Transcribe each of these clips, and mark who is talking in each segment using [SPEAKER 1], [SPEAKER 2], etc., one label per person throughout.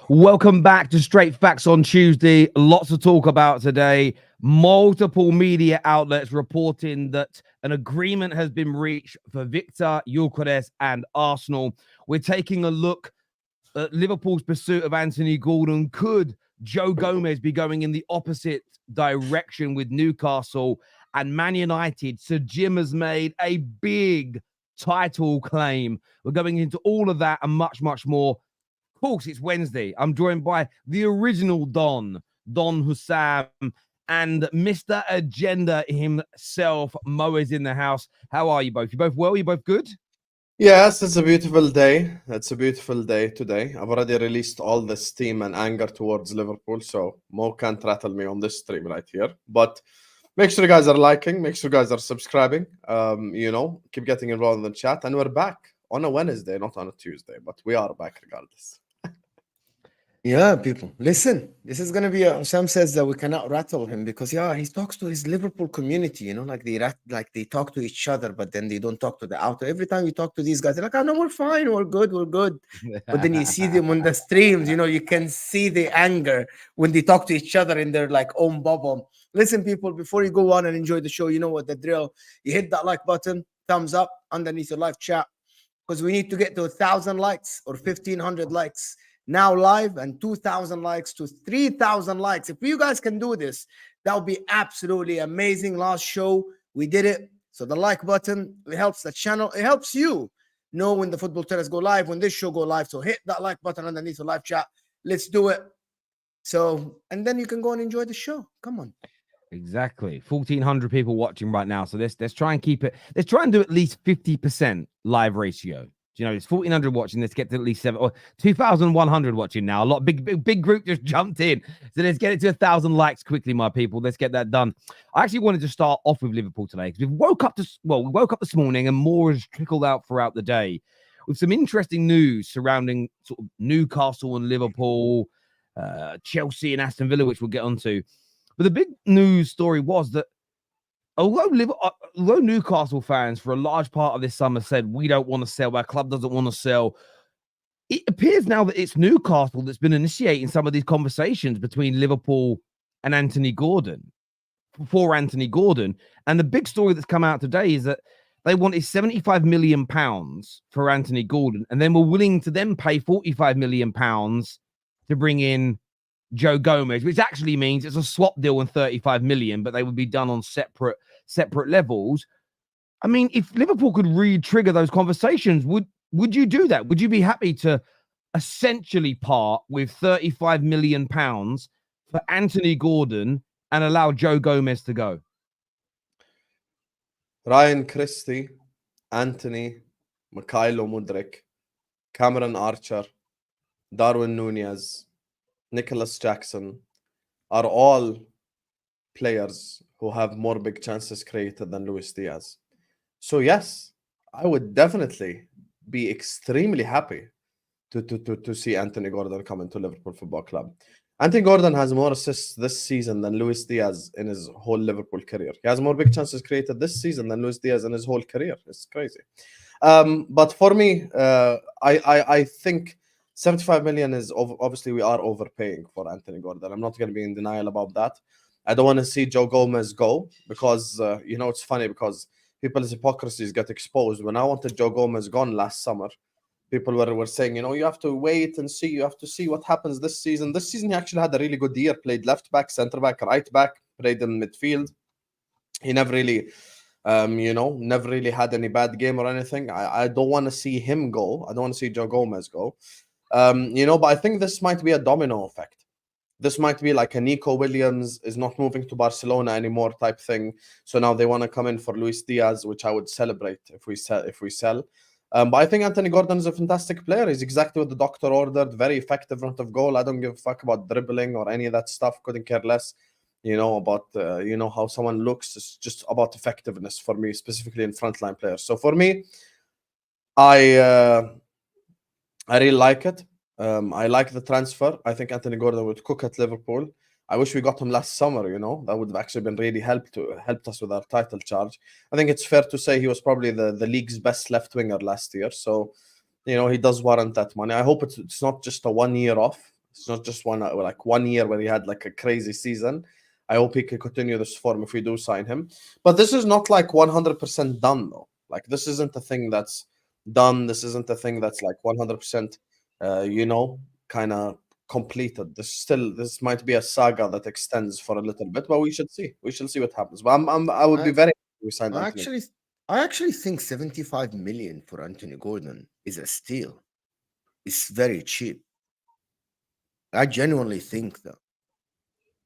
[SPEAKER 1] Welcome back to Straight Facts on Tuesday. Lots to talk about today. Multiple media outlets reporting that an agreement has been reached for Viktor Gyokeres and Arsenal. We're taking a look at Liverpool's pursuit of Anthony Gordon. Could Joe Gomez be going in the opposite direction with Newcastle? And Man United, Sir Jim has made a big title claim. We're going into all of that and much, much more. Of course, it's Wednesday. I'm joined by the original Don Husam, and Mr. Agenda himself. Mo is in the house. How are you both? You both well? You both good?
[SPEAKER 2] Yes, it's a beautiful day. It's a beautiful day today. I've already released all the steam and anger towards Liverpool, so Mo can't rattle me on this stream right here. But make sure you guys are liking, make sure you guys are subscribing. Keep getting involved in the chat. And we're back on a Wednesday, not on a Tuesday, but we are back regardless.
[SPEAKER 3] Yeah, people, listen, this is going to be Sam says that we cannot rattle him because he talks to his Liverpool community, like they talk to each other, but then they don't talk to the outer. Every time you talk to these guys, they're like, oh no, we're fine, we're good. But then you see them on the streams, you can see the anger when they talk to each other in their own bubble. Listen, people, before you go on and enjoy the show, you know what the drill. You hit that like button, thumbs up underneath your live chat, because we need to get to 1,000 likes or 1,500 likes now live, and 2,000 likes to 3,000 likes. If you guys can do this, that would be absolutely amazing. Last show, we did it. So the like button, it helps the channel. It helps you know when the football tellers go live, when this show go live. So hit that like button underneath the live chat. Let's do it. So, and then you can go and enjoy the show. Come on.
[SPEAKER 1] Exactly. 1,400 people watching right now. So let's try and keep it. Let's try and do at least 50% live ratio. It's 1,400 watching. Let's get to at least 2,100 watching now. A lot big group just jumped in. So let's get it to 1,000 likes quickly, my people. Let's get that done. I actually wanted to start off with Liverpool today because we woke up this morning and more has trickled out throughout the day with some interesting news surrounding sort of Newcastle and Liverpool, Chelsea and Aston Villa, which we'll get onto. But the big news story was that although Newcastle fans for a large part of this summer said we don't want to sell, our club doesn't want to sell, it appears now that it's Newcastle that's been initiating some of these conversations between Liverpool and Anthony Gordon. And the big story that's come out today is that they wanted £75 million for Anthony Gordon, and then were willing to then pay £45 million to bring in Joe Gomez, which actually means it's a swap deal on 35 million, but they would be done on separate levels. I mean, if Liverpool could re-trigger those conversations, would you do that? Would you be happy to essentially part with 35 million pounds for Anthony Gordon and allow Joe Gomez to go?
[SPEAKER 2] Ryan Christie, Anthony, Mikhailo Mudryk, Cameron Archer, Darwin Nunez, Nicholas Jackson are all players who have more big chances created than Luis Diaz. So yes, I would definitely be extremely happy to see Anthony Gordon come into Liverpool Football Club. Anthony Gordon has more assists this season than Luis Diaz in his whole Liverpool career. He has more big chances created this season than Luis Diaz in his whole career. It's crazy. But for me, I think 75 million is obviously we are overpaying for Anthony Gordon. I'm not going to be in denial about that. I don't want to see Joe Gomez go because, it's funny because people's hypocrisies get exposed. When I wanted Joe Gomez gone last summer, people were saying, you have to wait and see. You have to see what happens this season. This season, he actually had a really good year. Played left back, centre back, right back, played in midfield. He never really... never really had any bad game or anything. I don't want to see him go. I don't want to see Joe Gomez go. But I think this might be a domino effect. This might be like a Nico Williams is not moving to Barcelona anymore type thing. So now they want to come in for Luis Diaz, which I would celebrate if we sell. But I think Anthony Gordon is a fantastic player. He's exactly what the doctor ordered. Very effective front of goal. I don't give a fuck about dribbling or any of that stuff. Couldn't care less. About how someone looks. It's just about effectiveness for me, specifically in frontline players. So for me, I really like it. I like the transfer. I think Anthony Gordon would cook at Liverpool. I wish we got him last summer, that would have actually been really helped us with our title charge. I think it's fair to say he was probably the league's best left winger last year. So, he does warrant that money. I hope it's not just a 1 year off It's not just one year where he had like a crazy season. I hope he can continue this form if we do sign him. But this is not like 100% done though. Like this isn't a thing that's done. This isn't a thing that's like 100%, kind of completed. This might be a saga that extends for a little bit, but we should see. We shall see what happens. But I would be very happy we signed Anthony.
[SPEAKER 3] I actually think 75 million for Anthony Gordon is a steal. It's very cheap. I genuinely think that.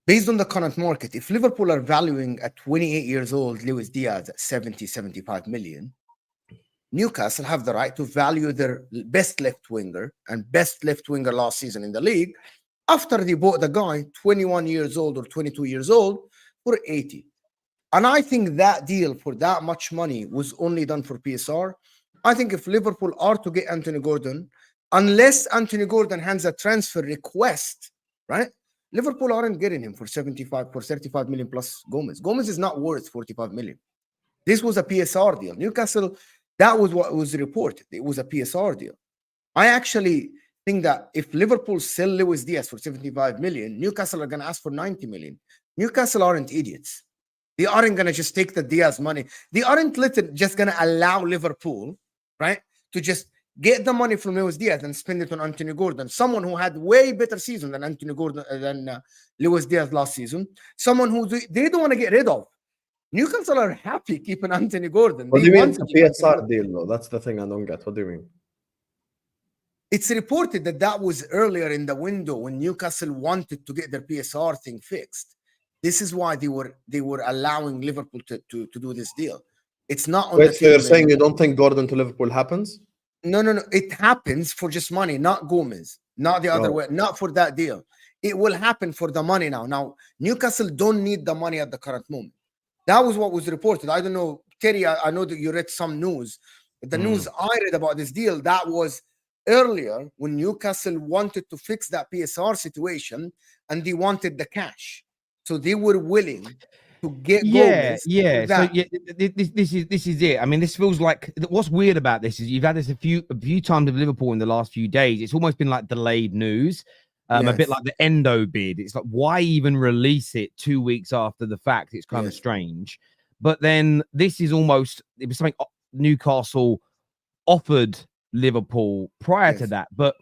[SPEAKER 3] Based on the current market, if Liverpool are valuing at 28 years old Luis Diaz at 75 million, Newcastle have the right to value their best left winger and best left winger last season in the league after they bought the guy 21 years old or 22 years old for 80. And I think that deal for that much money was only done for PSR. I think if Liverpool are to get Anthony Gordon, unless Anthony Gordon hands a transfer request, right? Liverpool aren't getting him for 35 million plus Gomez. Gomez is not worth 45 million. This was a PSR deal. Newcastle, that was what was reported. It was a PSR deal. I actually think that if Liverpool sell Luis Diaz for 75 million, Newcastle are going to ask for 90 million. Newcastle aren't idiots. They aren't going to just take the Diaz money. They aren't just going to allow Liverpool, right, to just get the money from Luis Diaz and spend it on Anthony Gordon, someone who had way better season than Anthony Gordon than Luis Diaz last season, someone who they don't want to get rid of. Newcastle are happy keeping Anthony Gordon.
[SPEAKER 2] What do you mean it's a PSR deal, though? That's the thing I don't get. What do you mean?
[SPEAKER 3] It's reported that was earlier in the window when Newcastle wanted to get their PSR thing fixed. This is why they were allowing Liverpool to do this deal. It's not on
[SPEAKER 2] Wait, so you're saying you don't think Gordon to Liverpool happens?
[SPEAKER 3] No. It happens for just money, not Gomez, not the other way, not for that deal. It will happen for the money now. Now, Newcastle don't need the money at the current moment. That was what was reported. I don't know, Terry, I know that you read some news. The news I read about this deal, that was earlier when Newcastle wanted to fix that PSR situation and they wanted the cash. So they were willing to get Gomez.
[SPEAKER 1] So this is it. I mean, this feels like what's weird about this is you've had this a few times with Liverpool in the last few days. It's almost been like delayed news, a bit like the Endo bid. It's like, why even release it 2 weeks after the fact? It's kind of strange. But then this is almost, it was something Newcastle offered Liverpool prior to that, but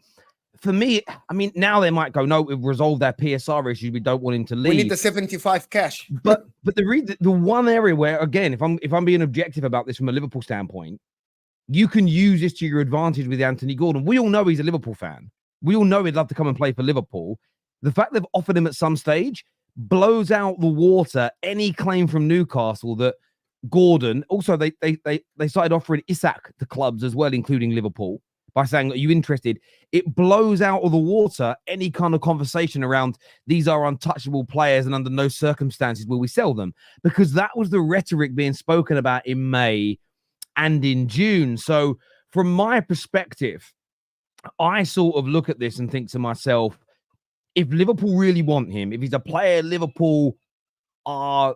[SPEAKER 1] for me, I mean, now they might go, no, we've resolved our PSR issues. We don't want him to leave.
[SPEAKER 3] We need the 75 cash.
[SPEAKER 1] But the one area where, again, if I'm being objective about this from a Liverpool standpoint, you can use this to your advantage with Anthony Gordon. We all know he's a Liverpool fan. We all know he'd love to come and play for Liverpool. The fact they've offered him at some stage blows out the water any claim from Newcastle that Gordon. Also, they started offering Isak to clubs as well, including Liverpool, by saying, are you interested? It blows out of the water any kind of conversation around these are untouchable players and under no circumstances will we sell them, because that was the rhetoric being spoken about in May and in June. So from my perspective, I sort of look at this and think to myself, if Liverpool really want him, if he's a player Liverpool are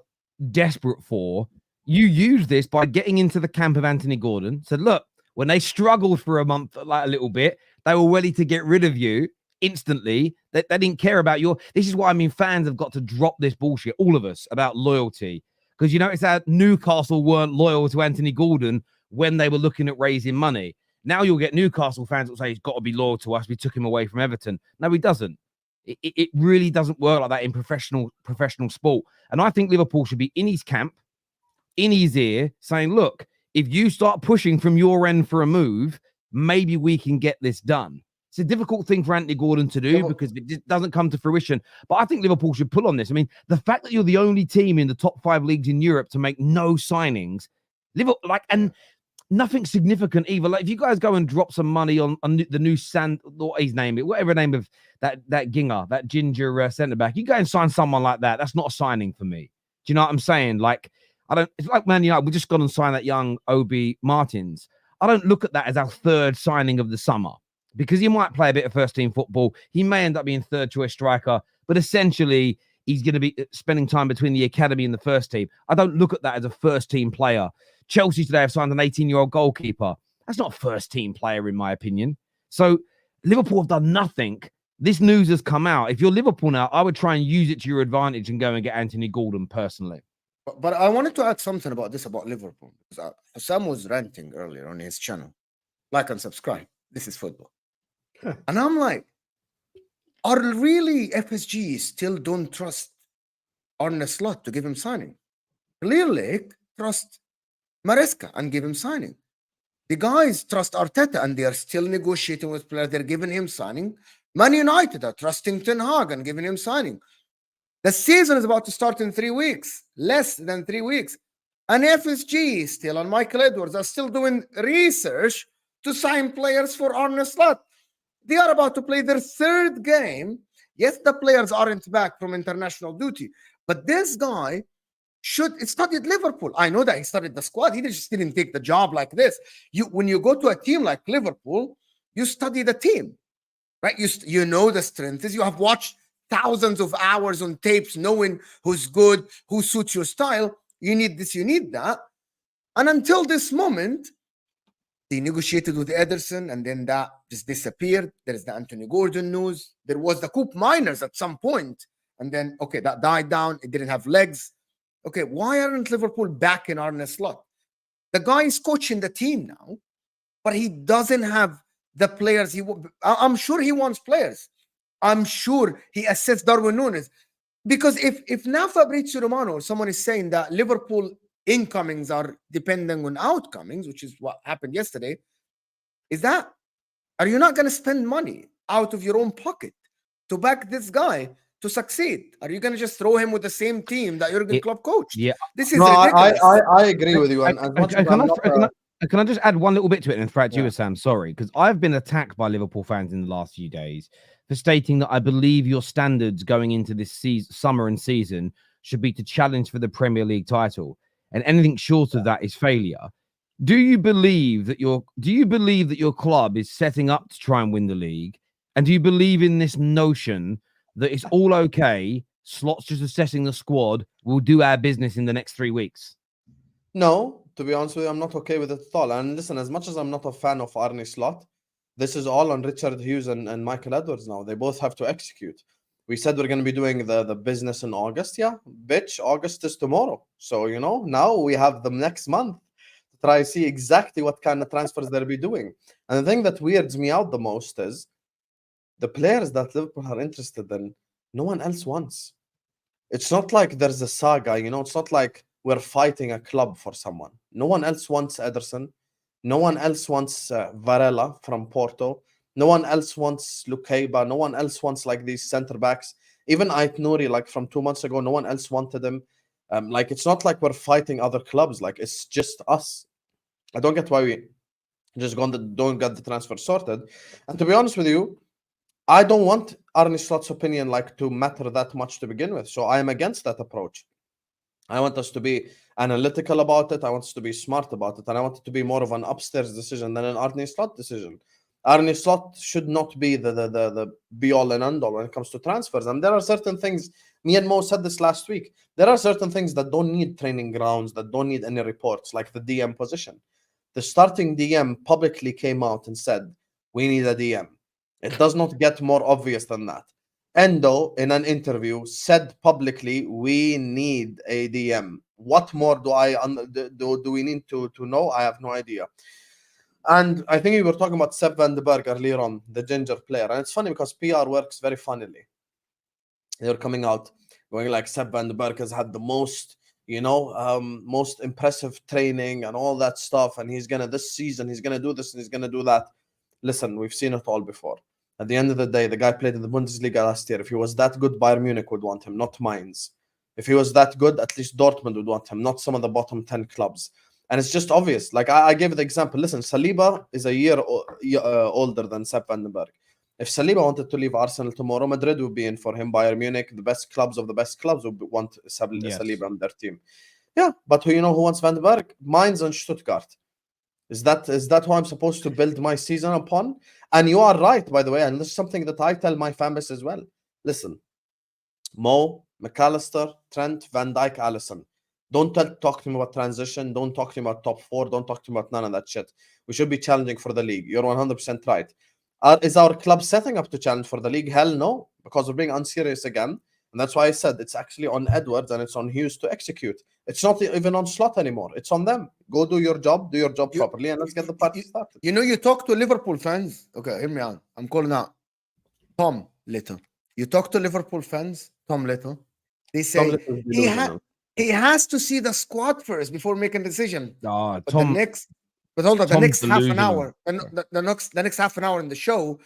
[SPEAKER 1] desperate for, you use this by getting into the camp of Anthony Gordon. So look, when they struggled for a month, like a little bit, they were ready to get rid of you instantly. They didn't care about your... This is why, I mean, fans have got to drop this bullshit, all of us, about loyalty. Because you notice that Newcastle weren't loyal to Anthony Gordon when they were looking at raising money. Now you'll get Newcastle fans that will say he's got to be loyal to us. We took him away from Everton. No, he doesn't. It really doesn't work like that in professional sport. And I think Liverpool should be in his camp, in his ear, saying, look, if you start pushing from your end for a move, maybe we can get this done. It's a difficult thing for Anthony Gordon to do because it doesn't come to fruition. But I think Liverpool should pull on this. I mean, the fact that you're the only team in the top 5 leagues in Europe to make no signings, and nothing significant either. Like if you guys go and drop some money on the new what his name is, whatever the name of that Ginger, that ginger centre back, you go and sign someone like that. That's not a signing for me. Do you know what I'm saying? Like, it's like Man United, we just gone and signed that young Obi Martins. I don't look at that as our third signing of the summer because he might play a bit of first team football. He may end up being third choice striker, but essentially he's going to be spending time between the academy and the first team. I don't look at that as a first team player. Chelsea today have signed an 18-year-old goalkeeper. That's not a first team player, in my opinion. So Liverpool have done nothing this news has come out. If you're Liverpool now, I would try and use it to your advantage and go and get Anthony Gordon personally.
[SPEAKER 3] But I wanted to add something about this about Liverpool. Because Husam was ranting earlier on his channel. Like and subscribe. This is football. And I'm like, are really FSG still don't trust Arne Slot to give him signing? Clearly trust Maresca and give him signing. The guys trust Arteta and they are still negotiating with players. They're giving him signing. Man United are trusting Ten Hag and giving him signing. The season is about to start in 3 weeks, less than 3 weeks. And FSG still and Michael Edwards are still doing research to sign players for Arne Slot. They are about to play their 3rd game. Yes, the players aren't back from international duty, but this guy studied Liverpool. I know that he studied the squad. He just didn't take the job like this. When you go to a team like Liverpool, you study the team, right? You know the strengths. You have watched thousands of hours on tapes, knowing who's good, who suits your style. You need this, you need that. And until this moment, they negotiated with Ederson, and then that just disappeared. There is the Anthony Gordon news. There was the Coop Miners at some point, and then, okay, that died down. It didn't have legs. Okay, why aren't Liverpool back in Arne Slot? The guy is coaching the team now, but he doesn't have the players. I'm sure he wants players. I'm sure he assessed Darwin Núñez. Because if now Fabrizio Romano or someone is saying that Liverpool incomings are depending on outcomings, which is what happened yesterday, are you not going to spend money out of your own pocket to back this guy to succeed? Are you going to just throw him with the same team that Jurgen Klopp coached?
[SPEAKER 1] Yeah.
[SPEAKER 3] This is ridiculous.
[SPEAKER 2] I agree with you. And as much as I'm not,
[SPEAKER 1] can I just add one little bit to it and throw it to you, Sam? Sorry, because I've been attacked by Liverpool fans in the last few days for stating that I believe your standards going into this summer and season should be to challenge for the Premier League title, and anything short of that is failure. Do you believe that your club is setting up to try and win the league? And do you believe in this notion that it's all okay, Slot's just assessing the squad, we'll do our business in the next 3 weeks?
[SPEAKER 2] No, to be honest with you, I'm not okay with it at all. And listen, as much as I'm not a fan of Arne Slot, this is all on Richard Hughes and Michael Edwards now. They both have to execute. We said we're going to be doing the business in August. Yeah, bitch, August is tomorrow. So, now we have the next month to try to see exactly what kind of transfers they'll be doing. And the thing that weirds me out the most is the players that Liverpool are interested in, no one else wants. It's not like there's a saga, it's not like we're fighting a club for someone. No one else wants Ederson. No one else wants Varela from Porto. No one else wants Lukeba. No one else wants like these center backs. Even Ait Nouri, like from 2 months ago, no one else wanted him. Like it's not like we're fighting other clubs. Like it's just us. I don't get why we just don't get the transfer sorted. And to be honest with you, I don't want Arne Slot's opinion like to matter that much to begin with. So I am against that approach. I want us to be analytical about it. I want us to be smart about it. And I want it to be more of an upstairs decision than an Arne Slot decision. Arne Slot should not be the be-all and end-all when it comes to transfers. And there are certain things, me and Mo said this last week, there are certain things that don't need training grounds, that don't need any reports, like the DM position. The starting DM publicly came out and said, we need a DM. It does not get more obvious than that. Endo, in an interview, said publicly, we need a DM. What more do we need to know? I have no idea. And I think we were talking about Sepp van den Berg earlier on, the ginger player. And it's funny because PR works very funnily. They're coming out going like Sepp van den Berg has had the most, most impressive training and all that stuff. And this season, he's going to do this and he's going to do that. Listen, we've seen it all before. At the end of the day, the guy played in the Bundesliga last year. If he was that good, Bayern Munich would want him, not Mainz. If he was that good, at least Dortmund would want him, not some of the bottom 10 clubs. And it's just obvious. Like I gave the example. Listen, Saliba is a year older than Sepp van den Berg. If Saliba wanted to leave Arsenal tomorrow, Madrid would be in for him. Bayern Munich, the best clubs of the best clubs would want Saliba on their team. Yeah, but who wants Van den Berg? Mainz and Stuttgart. Is that who I'm supposed to build my season upon? And you are right, by the way, and this is something that I tell my fan base as well. Listen, Mo, McAllister, Trent, Van Dijk, Alisson. Don't talk to me about transition. Don't talk to me about top four. Don't talk to me about none of that shit. We should be challenging for the league. You're 100% right. Is our club setting up to challenge for the league? Hell no, because we're being unserious again. And that's why I said it's actually on Edwards and it's on Hughes to execute. It's not even on Slot anymore. It's on them. Go do your job properly, and let's get the party started.
[SPEAKER 3] You know, you talk to Liverpool fans. Okay, hear me out. I'm calling out Tom Little. You talk to Liverpool fans, Tom Little. They say he has to see the squad first before making a decision.
[SPEAKER 1] Oh,
[SPEAKER 3] But hold on, the next half an hour, the next half an hour in the show,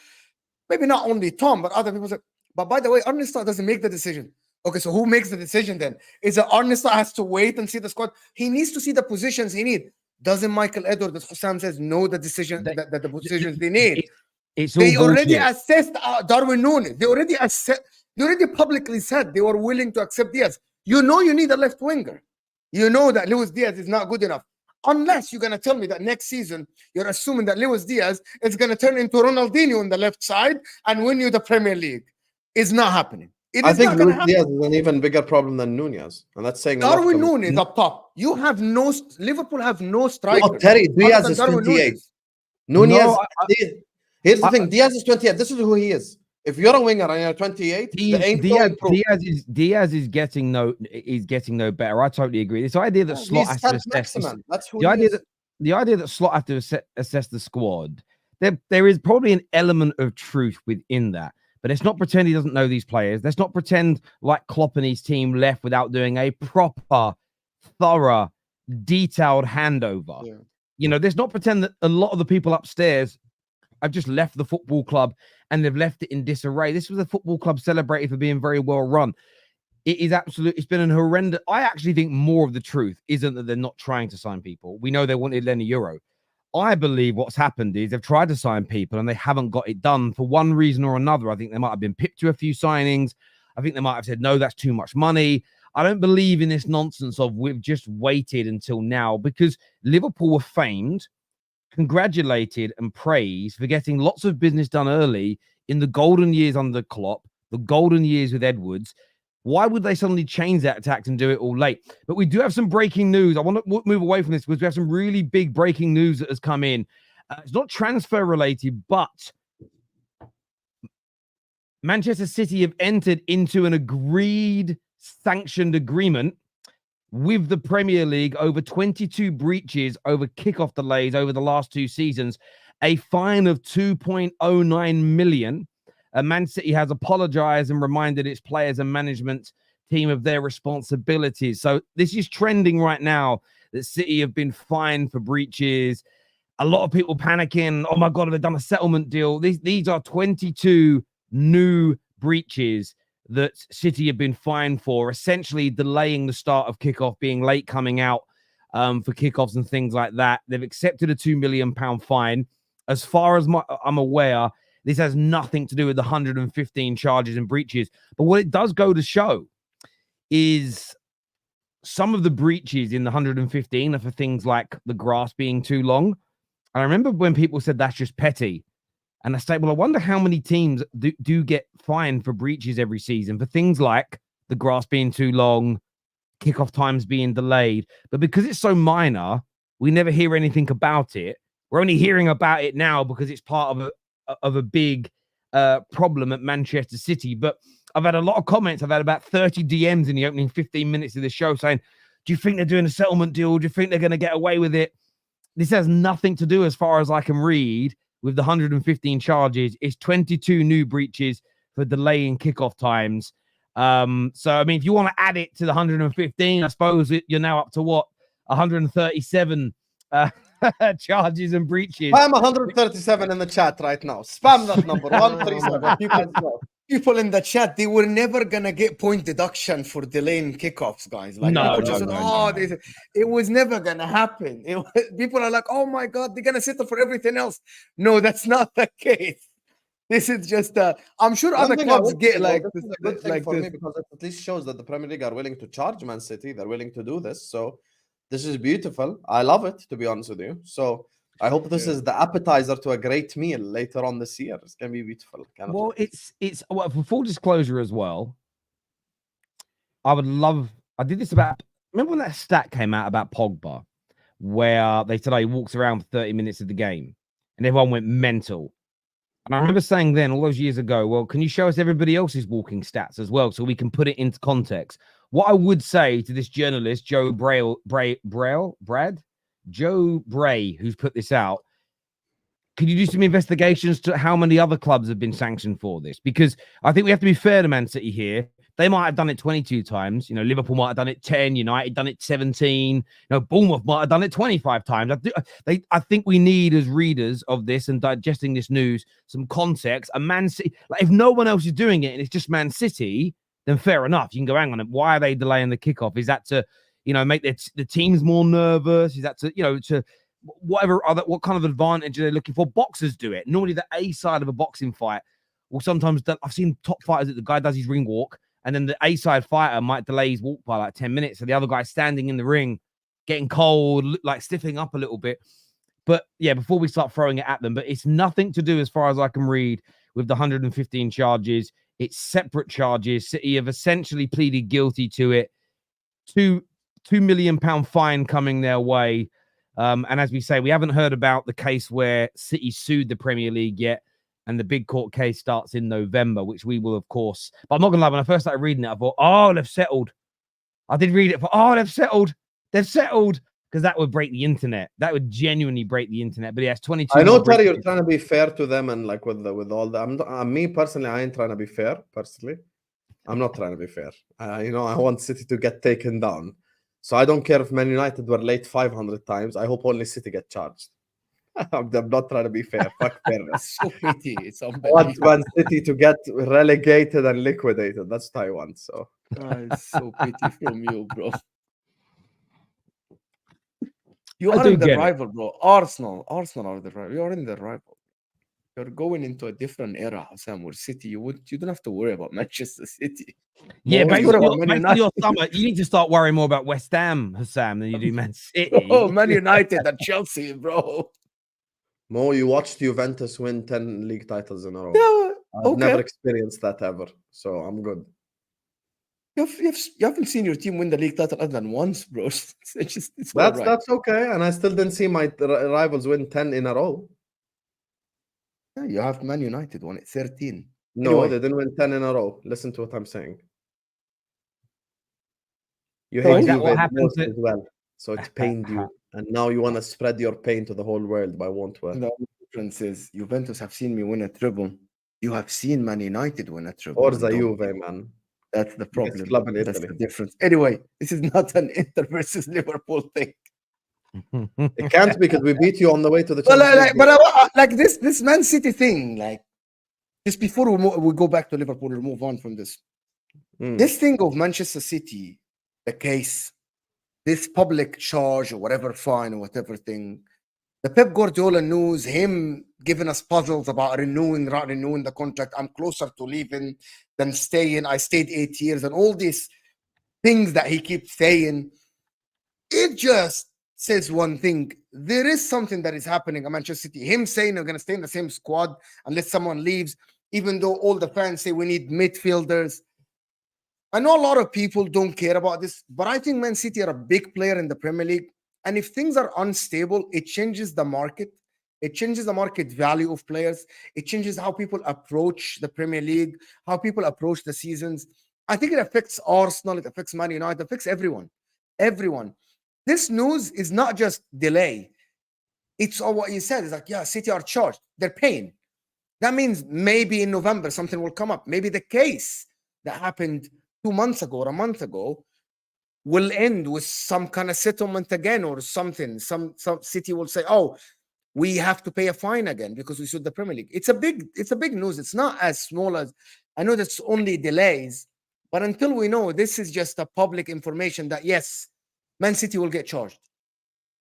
[SPEAKER 3] maybe not only Tom, but other people say, but by the way, Arne Slot doesn't make the decision. Okay, so who makes the decision then? Is it Arne Slot has to wait and see the squad? He needs to see the positions he needs. Doesn't Michael Edwards, as Husam says, know the decision that the positions they need? They already assessed Darwin Núñez. They already publicly said they were willing to accept Diaz. You know you need a left winger. You know that Luis Diaz is not good enough. Unless you're going to tell me that next season you're assuming that Luis Diaz is going to turn into Ronaldinho on the left side and win you the Premier League. It's not happening.
[SPEAKER 2] I think Luis Diaz is an even bigger problem than Núñez, and that's saying
[SPEAKER 3] Darwin Núñez up top. You have no Liverpool have no striker.
[SPEAKER 2] Oh, Terry, Diaz is 28. Núñez. Here's the thing: Diaz is 28. This is who he is. If you're a winger and you're 28,
[SPEAKER 1] Diaz is getting no better. I totally agree. This idea that Slot has to assess the idea that Slot have to assess the squad. There is probably an element of truth within that. But let's not pretend he doesn't know these players. Let's not pretend like Klopp and his team left without doing a proper, thorough, detailed handover. Yeah. You know, let's not pretend that a lot of the people upstairs have just left the football club and they've left it in disarray. This was a football club celebrated for being very well run. It's been an horrendous. I actually think more of the truth isn't that they're not trying to sign people. We know they wanted Lenny Euro. I believe what's happened is they've tried to sign people and they haven't got it done for one reason or another. I think they might have been pipped to a few signings. I think they might have said, no, that's too much money. I don't believe in this nonsense of we've just waited until now, because Liverpool were famed, congratulated and praised for getting lots of business done early in the golden years under Klopp, the golden years with Edwards. Why would they suddenly change that tact and do it all late? But we do have some breaking news. I want to move away from this because we have some really big breaking news that has come in. It's not transfer related, but Manchester City have entered into an agreed sanctioned agreement with the Premier League over 22 breaches over kickoff delays over the last 2 seasons, a fine of 2.09 million. Man City has apologized and reminded its players and management team of their responsibilities. So this is trending right now that City have been fined for breaches. A lot of people panicking. Oh my God, have they done a settlement deal? These are 22 new breaches that City have been fined for, essentially delaying the start of kickoff, being late coming out for kickoffs and things like that. They've accepted a £2 million fine. As far as I'm aware, this has nothing to do with the 115 charges and breaches. But what it does go to show is some of the breaches in the 115 are for things like the grass being too long. And I remember when people said that's just petty. And I say, well, I wonder how many teams do get fined for breaches every season for things like the grass being too long, kickoff times being delayed. But because it's so minor, we never hear anything about it. We're only hearing about it now because it's part of a big problem at Manchester City. But I've had a lot of comments. I've had about 30 DMs in the opening 15 minutes of the show saying, do you think they're doing a settlement deal? Do you think they're going to get away with it? This has nothing to do, as far as I can read, with the 115 charges. It's 22 new breaches for delaying kickoff times. So, I mean, if you want to add it to the 115, I suppose you're now up to what? 137 charges and breaches.
[SPEAKER 2] I'm 137 in the chat right now. Spam that number, 137.
[SPEAKER 3] People in the chat, they were never gonna get point deduction for delaying kickoffs, guys. Like, it was never gonna happen. People are like, oh my God, they're gonna settle for everything else. No, that's not the case. This is just I'm sure other clubs get like this. This is a good thing for me, because it at least shows that the Premier League are willing to charge Man City. They're willing to do this. So this is beautiful. I love it, to be honest with you. So I hope this is the appetizer to a great meal later on this year. It's going to be beautiful.
[SPEAKER 1] Well, it's for full disclosure as well. I did this remember when that stat came out about Pogba, where they said he walks around for 30 minutes of the game and everyone went mental. And I remember saying then, all those years ago, well, can you show us everybody else's walking stats as well so we can put it into context? What I would say to this journalist, Joe Bray, who's put this out, could you do some investigations to how many other clubs have been sanctioned for this? Because I think we have to be fair to Man City here. They might have done it 22 times. You know, Liverpool might have done it 10. United done it 17. You know, Bournemouth might have done it 25 times. I think we need, as readers of this and digesting this news, some context. A Man City, like if no one else is doing it and it's just Man City, then fair enough. You can go, hang on, why are they delaying the kickoff? Is that to, you know, make the teams more nervous? Is that to, you know, to what kind of advantage are they looking for? Boxers do it. Normally the A side of a boxing fight will sometimes, I've seen top fighters that the guy does his ring walk and then the A side fighter might delay his walk by like 10 minutes. So the other guy's standing in the ring, getting cold, like stiffening up a little bit. But yeah, before we start throwing it at them, but it's nothing to do, as far as I can read, with the 115 charges. It's separate charges. City have essentially pleaded guilty to it. £2 million fine coming their way. And as we say, we haven't heard about the case where City sued the Premier League yet. And the big court case starts in November, which we will, of course. But I'm not going to lie, when I first started reading it, I thought, oh, they've settled. I did read it for, oh, they've settled. They've settled. Because that would break the internet. That would genuinely break the internet. But yes, 22.
[SPEAKER 2] I know, Terry, you're trying to be fair to them and like with all the. Me personally, I ain't trying to be fair. Personally, I'm not trying to be fair. You know, I want City to get taken down. So I don't care if Man United were late 500 times. I hope only City get charged. I'm not trying to be fair. Fuck fairness.
[SPEAKER 3] So pity. It's
[SPEAKER 2] I want
[SPEAKER 3] unbelievable.
[SPEAKER 2] Man City to get relegated and liquidated. That's what I want. So
[SPEAKER 3] It's so pity from you, bro. You
[SPEAKER 1] I
[SPEAKER 3] are
[SPEAKER 1] do
[SPEAKER 3] in the
[SPEAKER 1] get it.
[SPEAKER 3] rival, bro. Arsenal are the rival. You are in the rival. You're going into a different era, Husam, where City, you don't have to worry about Manchester City.
[SPEAKER 1] Yeah,
[SPEAKER 3] More
[SPEAKER 1] based
[SPEAKER 3] worry
[SPEAKER 1] on
[SPEAKER 3] about Man
[SPEAKER 1] your
[SPEAKER 3] United.
[SPEAKER 1] summer, you need to start worrying more about West Ham, Husam, than you do Man City.
[SPEAKER 3] Oh, Man United and Chelsea, bro.
[SPEAKER 2] Mo, you watched Juventus win 10 league titles in a row.
[SPEAKER 3] Yeah,
[SPEAKER 2] I've
[SPEAKER 3] okay.
[SPEAKER 2] never experienced that ever, so I'm good.
[SPEAKER 3] You haven't seen your team win the league title other than once, bro. It's
[SPEAKER 2] That's okay, and I still didn't see my rivals win 10 in a row.
[SPEAKER 3] Yeah, you have Man United won it 13.
[SPEAKER 2] No,
[SPEAKER 3] Anyway.
[SPEAKER 2] they didn't win 10 in a row. Listen to what I'm saying. You
[SPEAKER 3] So
[SPEAKER 2] hate
[SPEAKER 3] is
[SPEAKER 1] that
[SPEAKER 2] Juve
[SPEAKER 1] what
[SPEAKER 2] the
[SPEAKER 1] happened
[SPEAKER 2] most
[SPEAKER 1] to-
[SPEAKER 2] as well, so it pained you, and now you want to spread your pain to the whole world by won't well.
[SPEAKER 3] The difference is Juventus have seen me win a treble. You have seen Man United win a treble.
[SPEAKER 2] Or the
[SPEAKER 3] and don't-
[SPEAKER 2] Juve, man.
[SPEAKER 3] That's the
[SPEAKER 2] Biggest
[SPEAKER 3] problem.
[SPEAKER 2] club in
[SPEAKER 3] That's
[SPEAKER 2] Italy.
[SPEAKER 3] the difference. Anyway, this is not an Inter versus Liverpool thing.
[SPEAKER 2] It can't because we beat you on the way to the
[SPEAKER 3] Well,
[SPEAKER 2] Champions League.
[SPEAKER 3] like this Man City thing, like just before we go back to Liverpool and move on from this. This thing of Manchester City, the case, this public charge or whatever fine or whatever thing, the Pep Guardiola news, him giving us puzzles about renewing the contract. I'm closer to leaving than staying. I stayed 8 years, and all these things that he keeps saying. It just says one thing. There is something that is happening at Manchester City. Him saying they're going to stay in the same squad unless someone leaves, even though all the fans say we need midfielders. I know a lot of people don't care about this, but I think Man City are a big player in the Premier League. And if things are unstable, it changes the market. It changes the market value of players. It changes how people approach the Premier League, how people approach the seasons. I think it affects Arsenal, it affects Man United, it affects everyone. Everyone. This news is not just delay. It's all what you said. It's like, yeah, City are charged. They're paying. That means maybe in November something will come up. Maybe the case that happened 2 months ago or a month ago will end with some kind of settlement again or something. Some City will say, oh, we have to pay a fine again because we sued the Premier League. It's a big news. It's not as small as, I know that's only delays, but until we know, this is just a public information that yes, Man City will get charged.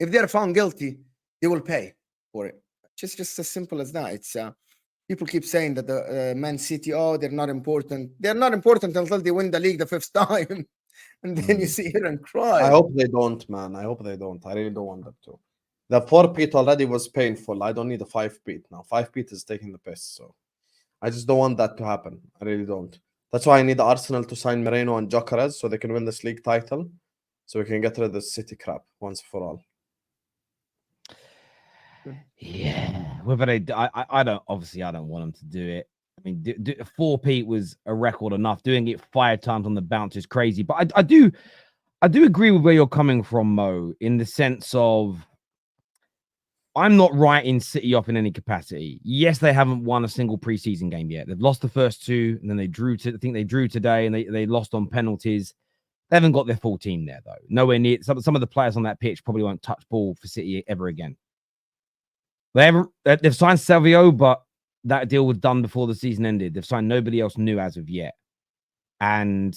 [SPEAKER 3] If they're found guilty, they will pay for it. Just as simple as that. It's people keep saying that the Man City, oh, they're not important. They're not important until they win the league the 5th time. And then you sit here and cry.
[SPEAKER 2] I hope they don't, man. I hope they don't. I really don't want them to. The 4-peat already was painful. I don't need a 5-peat now. 5-peat is taking the piss. So I just don't want that to happen. I really don't. That's why I need Arsenal to sign Merino and Gyokeres so they can win this league title. So we can get rid of the City crap once for all.
[SPEAKER 1] Yeah, whether I don't obviously I don't want them to do it. I mean, 4-peat was a record enough. Doing it 5 times on the bounce is crazy. But I do agree with where you're coming from, Mo, in the sense of I'm not writing City off in any capacity. Yes, they haven't won a single preseason game yet. They've lost the first 2, and then they drew. I think they drew today, and they lost on penalties. They haven't got their full team there though. Nowhere near. Some of the players on that pitch probably won't touch ball for City ever again. They've signed Savio, but that deal was done before the season ended. They've signed nobody else new as of yet, and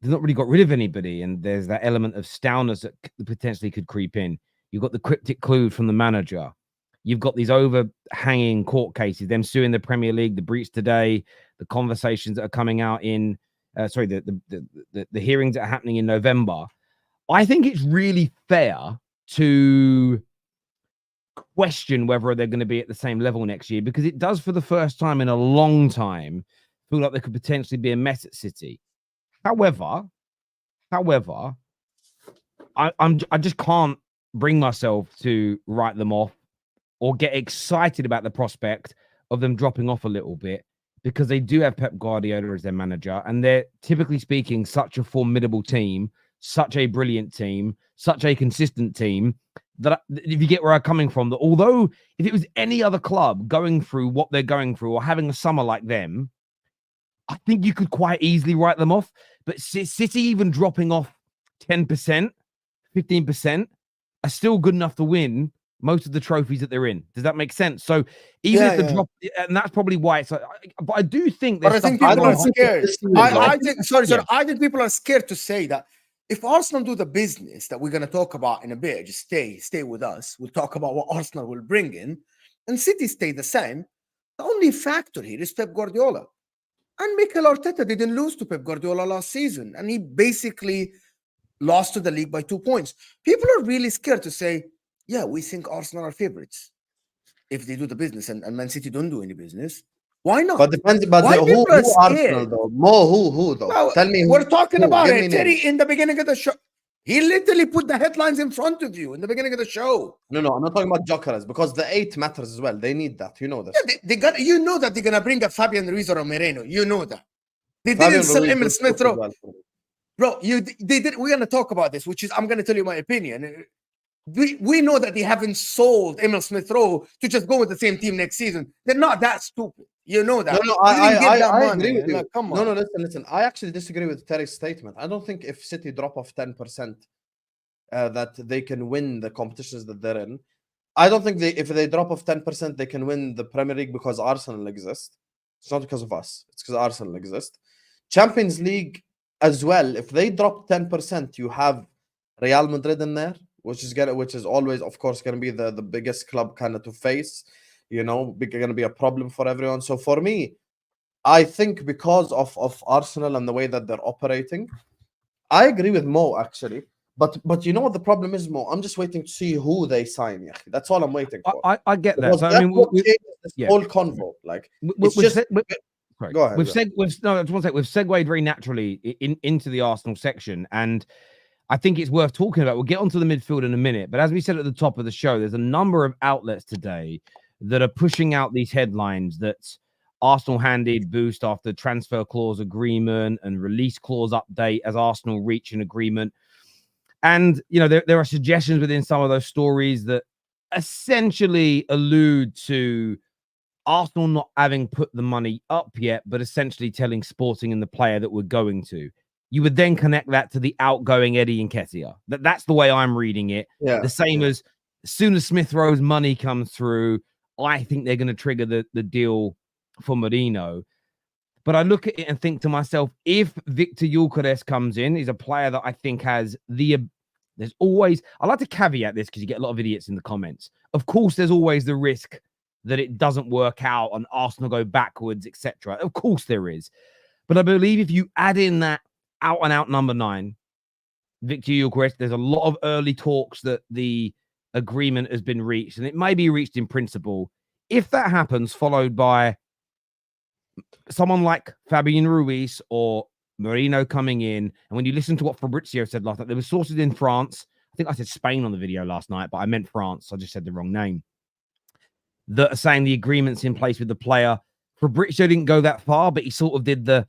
[SPEAKER 1] they've not really got rid of anybody. And there's that element of stoutness that potentially could creep in. You've got the cryptic clue from the manager. You've got these overhanging court cases, them suing the Premier League, the breach today, the conversations that are coming out in, the hearings that are happening in November. I think it's really fair to question whether they're going to be at the same level next year, because it does, for the first time in a long time, feel like there could potentially be a mess at City. However, I just can't bring myself to write them off or get excited about the prospect of them dropping off a little bit, because they do have Pep Guardiola as their manager, and they're, typically speaking, such a formidable team, such a brilliant team, such a consistent team, that if you get where I'm coming from, that although if it was any other club going through what they're going through or having a summer like them, I think you could quite easily write them off. But City even dropping off 10%, 15% are still good enough to win most of the trophies that they're in. Does that make sense? So even if the drop, and that's probably why it's like, but I do think
[SPEAKER 3] but I think people are scared. I think people are scared to say that if Arsenal do the business that we're going to talk about in a bit, just stay with us. We'll talk about what Arsenal will bring in, and City stay the same. The only factor here is Pep Guardiola. And Mikel Arteta didn't lose to Pep Guardiola last season, and he basically lost to the league by 2 points. People are really scared to say, yeah, we think Arsenal are favorites if they do the business, and Man City don't do any business. Why not?
[SPEAKER 2] But depends. But who Arsenal though? Mo, who though?
[SPEAKER 3] Well,
[SPEAKER 2] tell me.
[SPEAKER 3] We're talking about it. Terry, in the beginning of the show, he literally put the headlines in front of you in the beginning of the show.
[SPEAKER 2] No, I'm not talking about Gyokeres, because the 8 matters as well. They need that. You know this.
[SPEAKER 3] Yeah, they got. You know that they're gonna bring a Fabian Ruiz or a Merino. You know that. They didn't sell Emil Smith Rowe. Bro, they did. We're gonna talk about this, which is, I'm gonna tell you my opinion. We know that they haven't sold Emil Smith Rowe to just go with the same team next season. They're not that stupid. You know that.
[SPEAKER 2] No, I agree with you. Like, come on. No, listen. I actually disagree with Terry's statement. I don't think if City drop off 10%, that they can win the competitions that they're in. I don't think if they drop off 10%, they can win the Premier League because Arsenal exists. It's not because of us. It's because Arsenal exists. Champions League as well. If they drop 10%, you have Real Madrid in there, which is always, of course, going to be the biggest club kind of to face. You know, going to be a problem for everyone. So for me, I think because of Arsenal and the way that they're operating, I agree with Mo actually. But you know what the problem is, Mo? I'm just waiting to see who they sign. That's all I'm waiting for.
[SPEAKER 1] I get that. So, I mean,
[SPEAKER 2] whole convo. Like,
[SPEAKER 1] go ahead. We've segued very naturally into the Arsenal section, and I think it's worth talking about. We'll get onto the midfield in a minute, but as we said at the top of the show, there's a number of outlets today that are pushing out these headlines that Arsenal handed boost after transfer clause agreement and release clause update as Arsenal reach an agreement. And, you know, there are suggestions within some of those stories that essentially allude to Arsenal not having put the money up yet, but essentially telling Sporting and the player that we're going to. You would then connect that to the outgoing Eddie Nketiah. That's the way I'm reading it.
[SPEAKER 2] Yeah.
[SPEAKER 1] The same as soon as Smith Rowe's money comes through, I think they're going to trigger the deal for Merino. But I look at it and think to myself, if Viktor Gyokeres comes in, he's a player that I think has there's always, I like to caveat this because you get a lot of idiots in the comments. Of course, there's always the risk that it doesn't work out and Arsenal go backwards, etc. Of course there is. But I believe if you add in that out and out number 9, Viktor Gyokeres, there's a lot of early talks that the agreement has been reached, and it may be reached in principle. If that happens, followed by someone like Fabian Ruiz or Merino coming in, and when you listen to what Fabrizio said last night, there were sources in France. I think I said Spain on the video last night, but I meant France. I just said the wrong name. that are saying the agreement's in place with the player. Fabrizio didn't go that far, but he sort of did the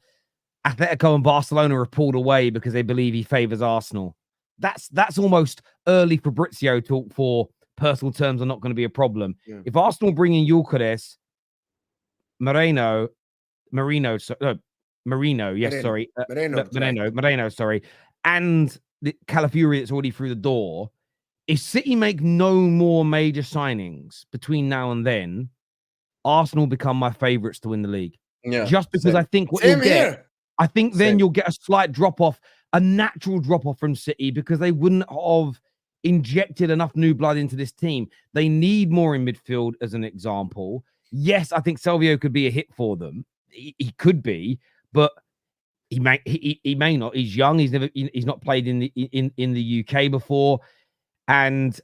[SPEAKER 1] Atletico and Barcelona are pulled away because they believe he favours Arsenal. That's almost early Fabrizio talk for personal terms are not going to be a problem.
[SPEAKER 3] Yeah.
[SPEAKER 1] If Arsenal bring in Gyokeres, Merino, sorry, and the Calafiori that's already through the door. If City make no more major signings between now and then, Arsenal become my favourites to win the league.
[SPEAKER 2] Yeah,
[SPEAKER 1] just because
[SPEAKER 2] same.
[SPEAKER 1] I think what
[SPEAKER 3] Same
[SPEAKER 1] you'll get,
[SPEAKER 3] here.
[SPEAKER 1] I think then
[SPEAKER 2] Same.
[SPEAKER 1] you'll get a slight drop off, a natural drop off from City because they wouldn't have injected enough new blood into this team. They need more in midfield, as an example. Yes, I think Salvio could be a hit for them. He could be, but he may not. He's young. He's not played in the UK before, and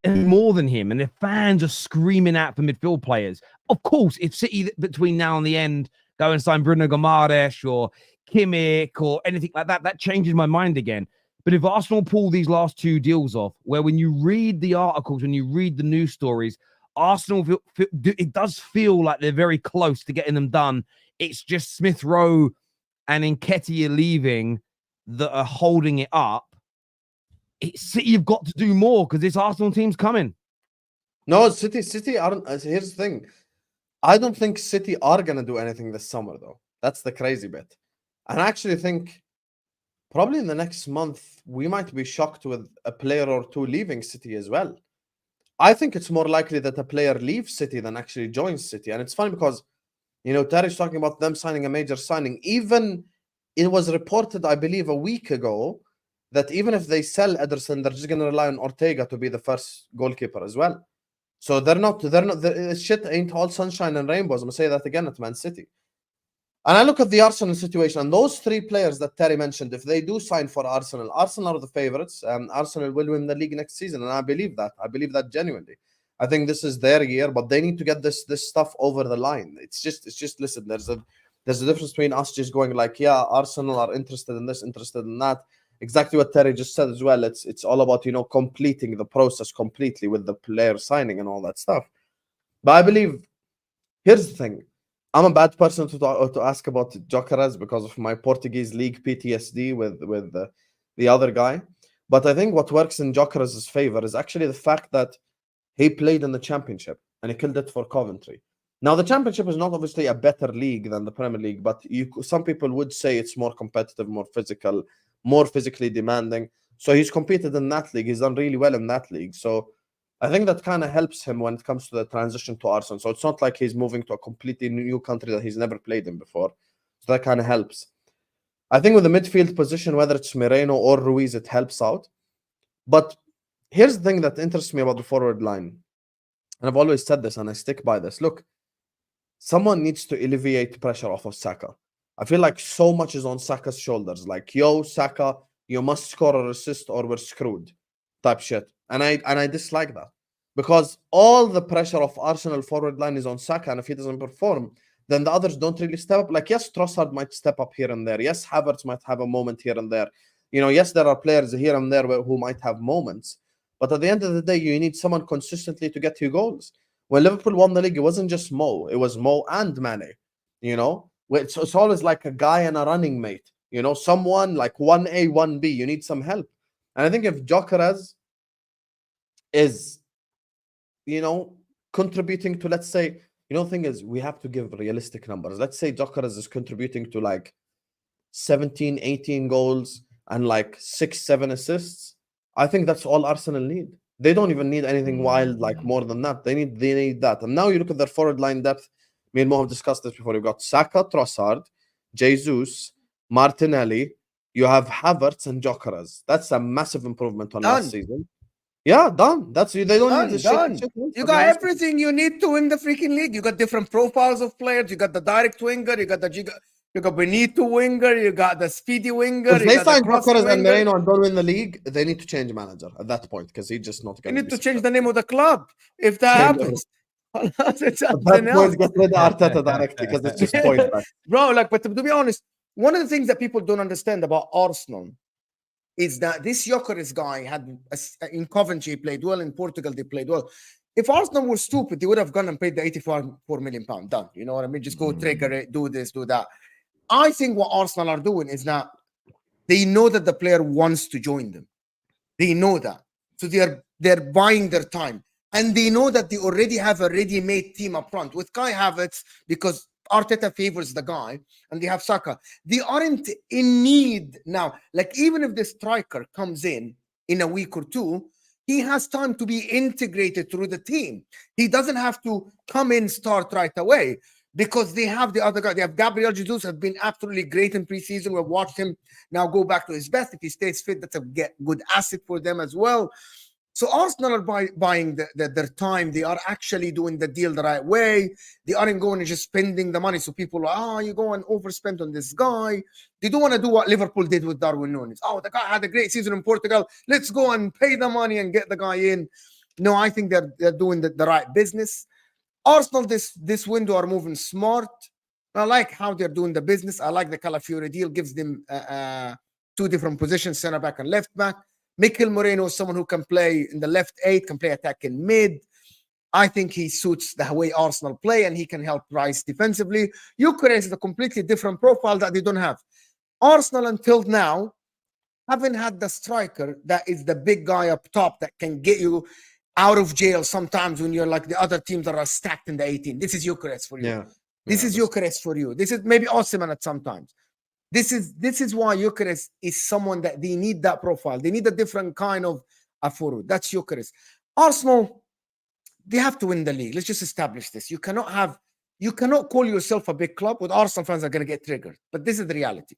[SPEAKER 1] more than him. And the fans are screaming out for midfield players. Of course, if City between now and the end go and sign Bruno Gomares or Kimmich or anything like that, that changes my mind again. But if Arsenal pull these last two deals off, where when you read the articles, when you read the news stories, Arsenal, it does feel like they're very close to getting them done. It's just Smith Rowe and Nketiah leaving that are holding it up. City have got to do more because this Arsenal team's coming.
[SPEAKER 2] No, City aren't. Here's the thing. I don't think City are going to do anything this summer, though. That's the crazy bit. And I actually think probably in the next month, we might be shocked with a player or two leaving City as well. I think it's more likely that a player leaves City than actually joins City. And it's funny because, Terry's talking about them signing a major signing. Even it was reported, I believe, a week ago that even if they sell Ederson, they're just going to rely on Ortega to be the first goalkeeper as well. So they're not, shit ain't all sunshine and rainbows. I'm going to say that again at Man City. And I look at the Arsenal situation, and those three players that Terry mentioned, if they do sign for Arsenal are the favourites, and Arsenal will win the league next season. And I believe that. I believe that genuinely. I think this is their year, but they need to get this stuff over the line. It's just listen, there's a difference between us just going like, yeah, Arsenal are interested in this, interested in that. Exactly what Terry just said as well. It's all about, completing the process completely with the player signing and all that stuff. But I believe, here's the thing. I'm a bad person to ask about Gyokeres because of my Portuguese league PTSD with the other guy. But I think what works in Gyokeres' favor is actually the fact that he played in the Championship and he killed it for Coventry. Now, the Championship is not obviously a better league than the Premier League, but some people would say it's more competitive, more physical, more physically demanding. So he's competed in that league. He's done really well in that league. So I think that kind of helps him when it comes to the transition to Arsenal. So it's not like he's moving to a completely new country that he's never played in before. So that kind of helps. I think with the midfield position, whether it's Merino or Ruiz, it helps out. But here's the thing that interests me about the forward line. And I've always said this and I stick by this. Look, someone needs to alleviate pressure off of Saka. I feel like so much is on Saka's shoulders. Like, yo, Saka, you must score or assist or we're screwed type shit. And I dislike that. Because all the pressure of Arsenal forward line is on Saka. And if he doesn't perform, then the others don't really step up. Like, yes, Trossard might step up here and there. Yes, Havertz might have a moment here and there. Yes, there are players here and there who might have moments. But at the end of the day, you need someone consistently to get you goals. When Liverpool won the league, it wasn't just Mo. It was Mo and Mane. It's always like a guy and a running mate. Someone like 1A, 1B. You need some help. And I think if Gyokeres is, contributing to, let's say, the thing is, we have to give realistic numbers. Let's say Gyokeres is contributing to like 17, 18 goals and like 6, 7 assists. I think that's all Arsenal need. They don't even need anything wild, like more than that. They need that. And now you look at their forward line depth. Me and Mo have discussed this before. You've got Saka, Trossard, Jesus, Martinelli. You have Havertz and Gyokeres. That's a massive improvement on last season. Yeah, done. They don't need the shit.
[SPEAKER 3] You got everything you need to win the freaking league. You got different profiles of players. You got the direct winger. You got the Benito winger. You got the speedy winger.
[SPEAKER 2] If they sign Gyokeres and Merino and don't win the league, they need to change manager at that point because he's just not going to.
[SPEAKER 3] You need to change the name of the club if that happens.
[SPEAKER 2] At that point, get rid of Arteta directly because it's just pointless.
[SPEAKER 3] Bro, but to be honest, one of the things that people don't understand about Arsenal is that this Gyokeres guy in Coventry, he played well. In Portugal, they played well. If Arsenal were stupid, they would have gone and paid the 84 million pound. Done. You know what I mean? Just go trigger it, do this, do that. I think what Arsenal are doing is that they know that the player wants to join them. They know that. So they're buying their time. And they know that they already have a ready-made team up front with Kai Havertz, because Arteta favors the guy, and they have Saka. They aren't in need now. Like, even if the striker comes in a week or two, he has time to be integrated through the team. He doesn't have to come in, start right away, because they have the other guy. They have Gabriel Jesus, has been absolutely great in preseason. We've watched him now go back to his best. If he stays fit, that's a good asset for them as well. So Arsenal are buying their time. They are actually doing the deal the right way. They aren't going and just spending the money. So people are, you go and overspend on this guy. They don't want to do what Liverpool did with Darwin Núñez. Oh, the guy had a great season in Portugal. Let's go and pay the money and get the guy in. No, I think they're doing the right business. Arsenal this window are moving smart. I like how they're doing the business. I like the Calafiori deal. Gives them two different positions, center back and left back. Mikel Merino is someone who can play in the left 8, can play attack in mid. I think he suits the way Arsenal play, and he can help Rice defensively. Gyökeres is a completely different profile that they don't have. Arsenal until now haven't had the striker that is the big guy up top that can get you out of jail sometimes when you're like the other teams that are stacked in the 18. This is Gyökeres for you.
[SPEAKER 2] Yeah.
[SPEAKER 3] This is Gyökeres for you. This is maybe Osimhen at sometimes. This is why Gyökeres is someone that they need that profile. They need a different kind of a forward. That's Gyökeres. Arsenal, they have to win the league. Let's just establish this. You cannot call yourself a big club. With Arsenal fans are going to get triggered. But this is the reality.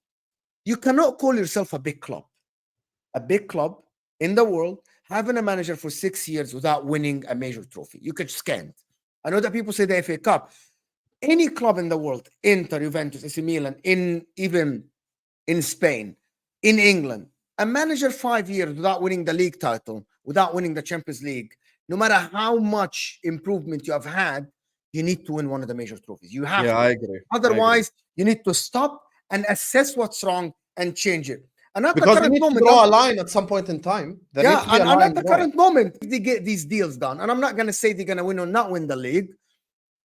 [SPEAKER 3] You cannot call yourself a big club. A big club in the world, having a manager for 6 years without winning a major trophy. You could scan. I know that people say the FA Cup. Any club in the world, Inter, Juventus, AC Milan, even in Spain, in England, a manager 5 years without winning the league title, without winning the Champions League, no matter how much improvement you have had, you need to win one of the major trophies. You have to.
[SPEAKER 2] I agree.
[SPEAKER 3] Otherwise, you need to stop and assess what's wrong and change it. And at
[SPEAKER 2] Because
[SPEAKER 3] the
[SPEAKER 2] they
[SPEAKER 3] current
[SPEAKER 2] need to
[SPEAKER 3] moment,
[SPEAKER 2] draw a line at some point in time. There needs to be a
[SPEAKER 3] and
[SPEAKER 2] line
[SPEAKER 3] at the
[SPEAKER 2] drawn.
[SPEAKER 3] current moment, they get these deals done. And I'm not going to say they're going to win or not win the league.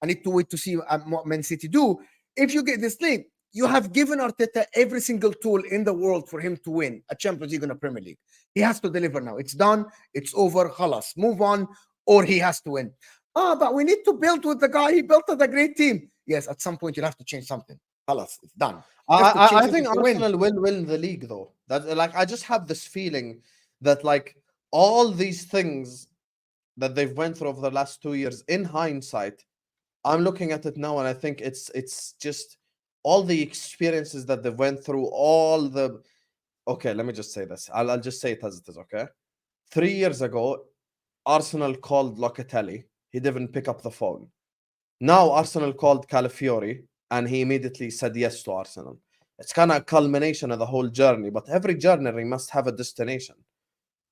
[SPEAKER 3] I need to wait to see what Man City do. If you get this league, you have given Arteta every single tool in the world for him to win a Champions League and a Premier League. He has to deliver now. It's done. It's over. Khalas. Move on, or he has to win. But we need to build with the guy. He built a great team. Yes, at some point, you'll have to change something. Khalas. It's done.
[SPEAKER 2] I think Arsenal will win the league, though. That, like, I just have this feeling that, like, all these things that they've went through over the last 2 years, in hindsight, I'm looking at it now and I think it's just all the experiences that they went through, okay, let me just say this. I'll just say it as it is, okay? 3 years ago, Arsenal called Locatelli. He didn't pick up the phone. Now Arsenal called Calafiori and he immediately said yes to Arsenal. It's kind of a culmination of the whole journey, but every journey must have a destination.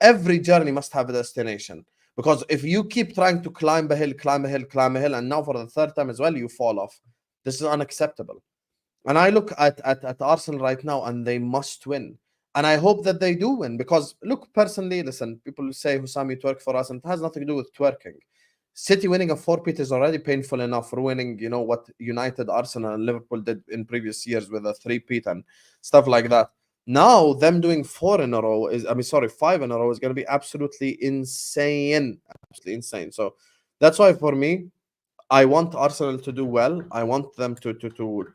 [SPEAKER 2] Every journey must have a destination. Because if you keep trying to climb a hill, and now for the third time as well, you fall off, this is unacceptable. And I look at Arsenal right now, and they must win. And I hope that they do win. Because, look, personally, listen, people say, Husam, you twerk for us, and it has nothing to do with twerking. City winning a 4-peat is already painful enough, ruining, what United, Arsenal, and Liverpool did in previous years with a 3-peat and stuff like that. Now, them doing 5 in a row is going to be absolutely insane. Absolutely insane. So that's why, for me, I want Arsenal to do well. I want them to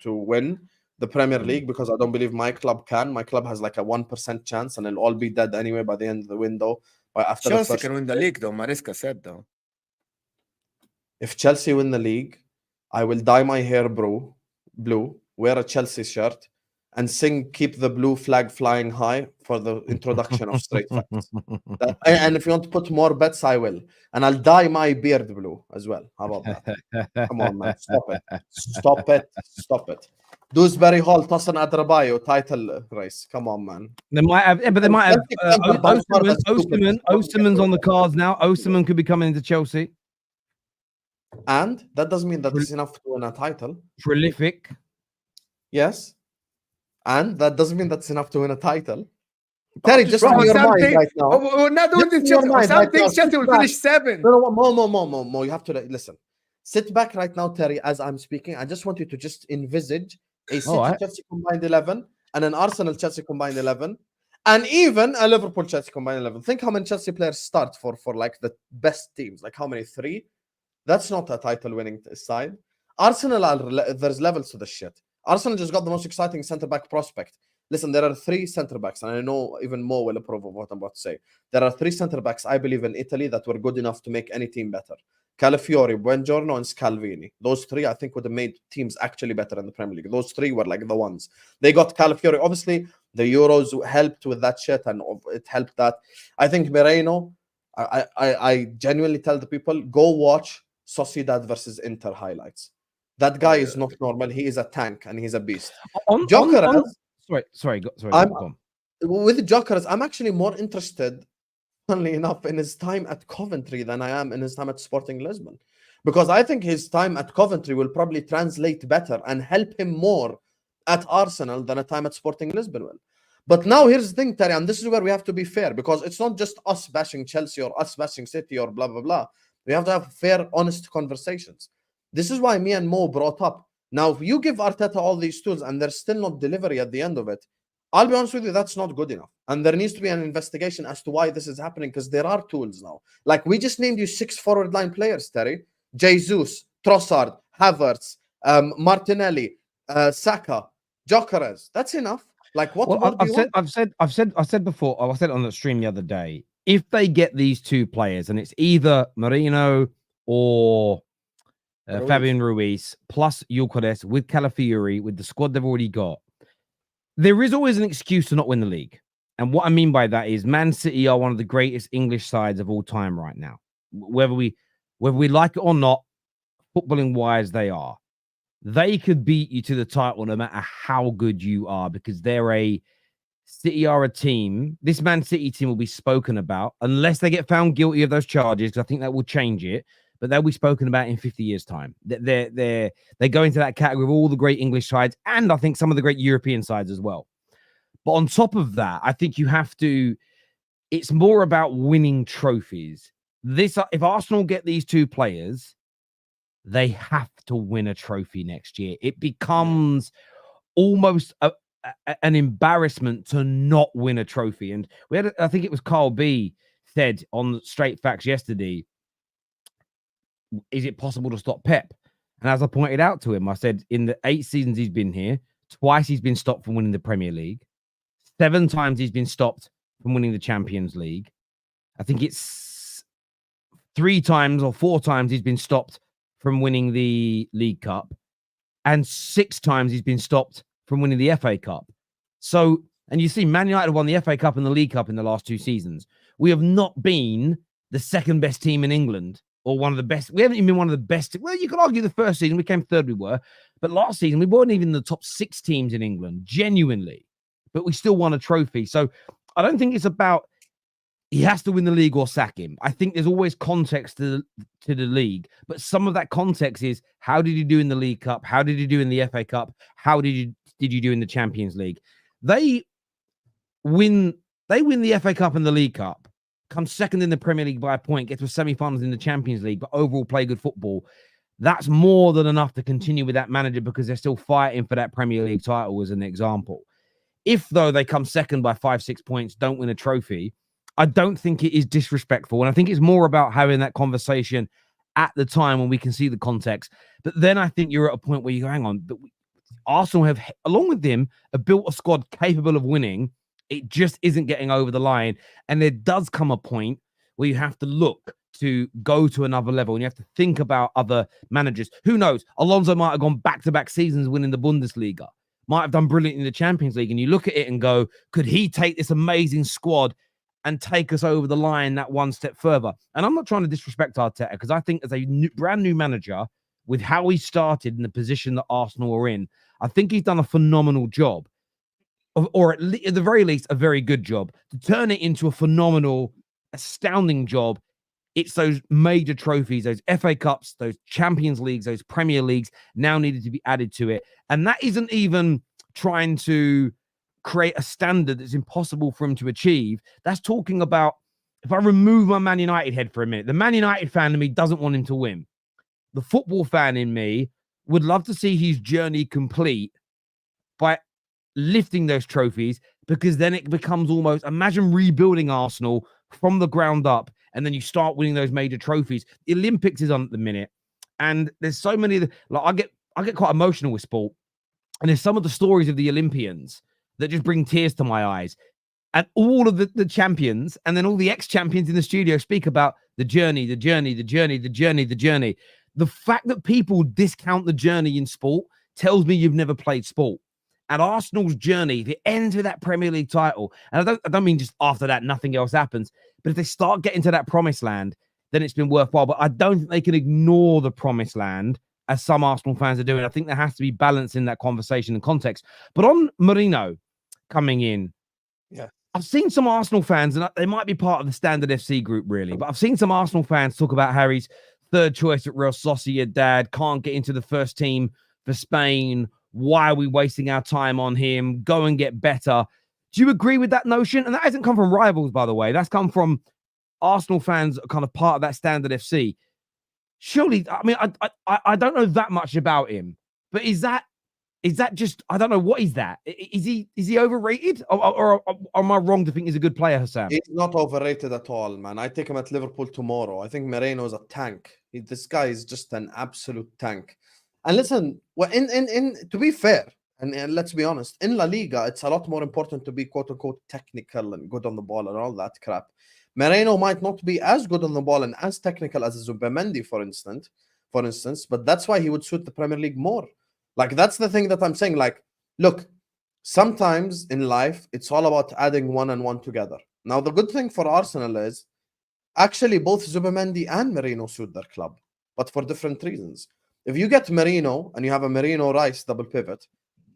[SPEAKER 2] win the Premier League, because I don't believe my club can. My club has like a 1% chance, and it'll all be dead anyway by the end of the window. After
[SPEAKER 3] Chelsea can win the league, though. Mariska said, though.
[SPEAKER 2] If Chelsea win the league, I will dye my hair blue, wear a Chelsea shirt, and sing "Keep the Blue Flag Flying High" for the introduction of Straight Facts. And if you want to put more bets, I will. And I'll dye my beard blue as well. How about that? Come on, man. Stop it. Dewsbury Hall, Tassan Adrabayo, title race. Come on, man.
[SPEAKER 1] They might have Osimhen's on the cards now. Osimhen could be coming into Chelsea.
[SPEAKER 2] And that doesn't mean that it's enough to win a title.
[SPEAKER 1] Prolific.
[SPEAKER 2] Yes. And that doesn't mean that's enough to win a title. Terry,
[SPEAKER 1] just
[SPEAKER 2] just
[SPEAKER 1] trying
[SPEAKER 2] in
[SPEAKER 1] to-
[SPEAKER 2] your
[SPEAKER 3] Sam
[SPEAKER 2] mind
[SPEAKER 3] thinks-
[SPEAKER 2] right now.
[SPEAKER 3] We're not doing
[SPEAKER 2] Just
[SPEAKER 3] this.
[SPEAKER 2] in your mind
[SPEAKER 3] Sam
[SPEAKER 2] right now,
[SPEAKER 3] thinks Chelsea
[SPEAKER 2] sit
[SPEAKER 3] will
[SPEAKER 2] back.
[SPEAKER 3] finish 7.
[SPEAKER 2] No, Mo. You have to listen. Sit back right now, Terry, as I'm speaking. I just want you to just envisage a City
[SPEAKER 1] Alright.
[SPEAKER 2] Chelsea combined 11 and an Arsenal Chelsea combined 11 and even a Liverpool Chelsea combined 11. Think how many Chelsea players start for like the best teams. Like how many? 3? That's not a title winning side. Arsenal, there's levels to the shit. Arsenal just got the most exciting centre back prospect. Listen, there are 3 centre backs, and I know even more will approve of what I'm about to say. There are 3 centre backs, I believe, in Italy that were good enough to make any team better. Calafiori, Buongiorno, and Scalvini. Those 3, I think, would have made teams actually better in the Premier League. Those 3 were like the ones. They got Calafiori. Obviously, the Euros helped with that shit, and it helped that. I think Merino, I genuinely tell the people, go watch Sociedad versus Inter highlights. That guy is not normal. He is a tank, and he's a beast. Gyokeres,
[SPEAKER 1] Sorry, go
[SPEAKER 2] I'm-
[SPEAKER 1] on.
[SPEAKER 2] with Gyokeres, I'm actually more interested, funnily enough, in his time at Coventry than I am in his time at Sporting Lisbon. Because I think his time at Coventry will probably translate better and help him more at Arsenal than a time at Sporting Lisbon will. But now here's the thing, Terry, and this is where we have to be fair, because it's not just us bashing Chelsea or us bashing City or blah, blah, blah. We have to have fair, honest conversations. This is why me and Mo brought up. Now, if you give Arteta all these tools and there's still not delivery at the end of it, I'll be honest with you, that's not good enough. And there needs to be an investigation as to why this is happening, because there are tools now. Like, we just named you 6 forward line players, Terry. Jesus, Trossard, Havertz, Martinelli, Saka, Gyokeres. That's enough. Like, what
[SPEAKER 1] Well,
[SPEAKER 2] more do you want?
[SPEAKER 1] I've said before. I said it on the stream the other day. If they get these 2 players, and it's either Merino or Fabian Ruiz plus Gyokeres with Calafiori, with the squad they've already got, there is always an excuse to not win the league. And what I mean by that is Man City are one of the greatest English sides of all time right now. Whether we like it or not, footballing wise, they are. They could beat you to the title no matter how good you are, because City are a team. This Man City team will be spoken about unless they get found guilty of those charges, because I think that will change it. But they'll be spoken about in 50 years' time. They go into that category of all the great English sides, and I think some of the great European sides as well. But on top of that, I think you have to. It's more about winning trophies. If Arsenal get these 2 players, they have to win a trophy next year. It becomes almost an embarrassment to not win a trophy. And we had, I think it was Carl B said on Straight Facts yesterday, is it possible to stop Pep? And as I pointed out to him, I said, in the 8 seasons he's been here, twice he's been stopped from winning the Premier League. 7 times he's been stopped from winning the Champions League. I think it's 3 times or 4 times he's been stopped from winning the League Cup. And 6 times he's been stopped from winning the FA Cup. So, and you see, Man United won the FA Cup and the League Cup in the last 2 seasons. We have not been the second best team in England, or one of the best. We haven't even been one of the best. Well, you could argue the first season we came 3rd, we were. But last season, we weren't even in the top 6 teams in England, genuinely. But we still won a trophy. So I don't think it's about he has to win the league or sack him. I think there's always context to the league. But some of that context is, how did you do in the League Cup? How did you do in the FA Cup? How did you do in the Champions League? They win the FA Cup and the League Cup, come 2nd in the Premier League by a point, get to a semi-finals in the Champions League, but overall play good football. That's more than enough to continue with that manager, because they're still fighting for that Premier League title, as an example. If, though, they come 2nd by 5-6 points, don't win a trophy, I don't think it is disrespectful. And I think it's more about having that conversation at the time when we can see the context. But then I think you're at a point where you go, hang on, but Arsenal have, along with them, have built a squad capable of winning. It just isn't getting over the line. And there does come a point where you have to look to go to another level, and you have to think about other managers. Who knows? Alonso might have gone back-to-back seasons winning the Bundesliga, might have done brilliant in the Champions League. And you look at it and go, could he take this amazing squad and take us over the line that one step further? And I'm not trying to disrespect Arteta, because I think as a brand new manager, with how he started in the position that Arsenal are in, I think he's done a phenomenal job, or at the very least, a very good job. To turn it into a phenomenal, astounding job, it's those major trophies, those FA Cups, those Champions Leagues, those Premier Leagues now needed to be added to it. And that isn't even trying to create a standard that's impossible for him to achieve. That's talking about, if I remove my Man United head for a minute, the Man United fan in me doesn't want him to win. The football fan in me would love to see his journey complete by lifting those trophies, because then it becomes almost, imagine rebuilding Arsenal from the ground up, and then you start winning those major trophies. The Olympics is on at the minute, and there's so many, like I get quite emotional with sport, and there's some of the stories of the Olympians that just bring tears to my eyes. And all of the champions, and then all the ex-champions in the studio speak about the journey, the journey, the journey, the journey, the journey. The fact that people discount the journey in sport tells me you've never played sport. And Arsenal's journey, if it ends with that Premier League title, and I don't mean just after that nothing else happens, but if they start getting to that promised land, then it's been worthwhile. But I don't think they can ignore the promised land, as some Arsenal fans are doing. I think there has to be balance in that conversation and context. But on Merino coming in,
[SPEAKER 2] yeah,
[SPEAKER 1] I've seen some Arsenal fans, and they might be part of the Standard FC group, really, but I've seen some Arsenal fans talk about Harry's third choice at Real Sociedad, can't get into the first team for Spain. Why are we wasting our time on him? Go and get better. Do you agree with that notion? And that hasn't come from rivals, by the way. That's come from Arsenal fans, kind of part of that Standard FC. Surely, I mean, I don't know that much about him, but is that just, I don't know, what is that? Is he overrated, or am I wrong to think he's a good player, Husam?
[SPEAKER 2] He's not overrated at all, man. I take him at Liverpool tomorrow. I think Merino's a tank. This guy is just an absolute tank. And listen, well, in to be fair, and let's be honest, in La Liga, it's a lot more important to be quote unquote technical and good on the ball and all that crap. Merino might not be as good on the ball and as technical as Zubimendi, for instance, but that's why he would suit the Premier League more. Like, that's the thing that I'm saying. Like, look, sometimes in life, it's all about adding one and one together. Now, the good thing for Arsenal is actually both Zubimendi and Merino suit their club, but for different reasons. If you get Merino and you have a Merino-Rice double pivot,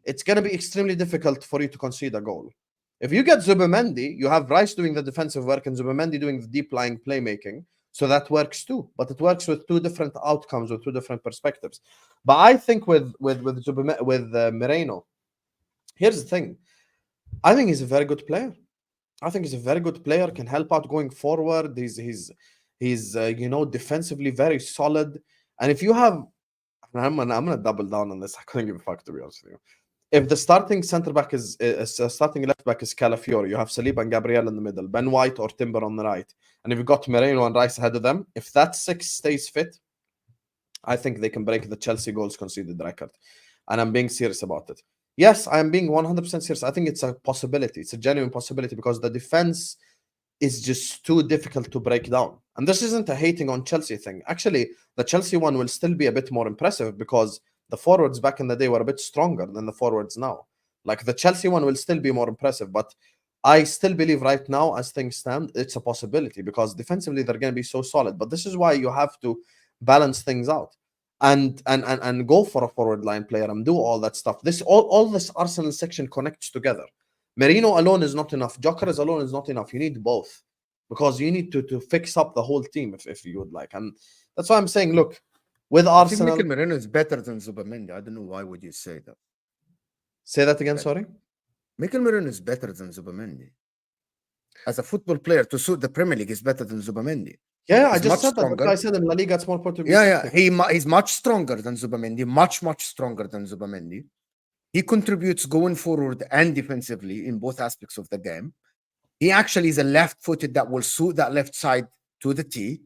[SPEAKER 2] it's going to be extremely difficult for you to concede a goal. If you get Zubimendi, you have Rice doing the defensive work and Zubimendi doing the deep-lying playmaking, so that works too. But it works with two different outcomes, with two different perspectives. But I think with Merino, here's the thing. I think he's a very good player. Can help out going forward. He's defensively very solid. And if you have, I'm gonna double down on this. I couldn't give a fuck, to be honest with you. If the starting center back is starting left back is Calafiori, you have Saliba and Gabriel in the middle, Ben White or Timber on the right, and if you've got Merino and Rice ahead of them, if that six stays fit, I think they can break the Chelsea goals conceded record. And I'm being serious about it. Yes, I am being 100% serious. I think it's a possibility. It's a genuine possibility, because the defense is just too difficult to break down. And this isn't a hating on Chelsea thing. Actually, the Chelsea one will still be a bit more impressive, because the forwards back in the day were a bit stronger than the forwards now. Like, the Chelsea one will still be more impressive, but I still believe right now, as things stand, it's a possibility, because defensively they're going to be so solid. But this is why you have to balance things out and go for a forward line player and do all that stuff. All this Arsenal section connects together. Merino alone is not enough. Gyokeres alone is not enough. You need both, because you need to fix up the whole team if you would like. And that's why I'm saying, look, with Arsenal,
[SPEAKER 3] I think Merino is better than Zubimendi. I don't know why would you say that.
[SPEAKER 2] Say that again, sorry?
[SPEAKER 3] Mikel Merino is better than Zubimendi. As a football player, to suit the Premier League, is better than Zubimendi.
[SPEAKER 2] Yeah, I just said that. I said in La Liga, it's more important.
[SPEAKER 3] Yeah. He's much stronger than Zubimendi. Much stronger than Zubimendi. He contributes going forward and defensively in both aspects of the game. He actually is a left-footed that will suit that left side to the T.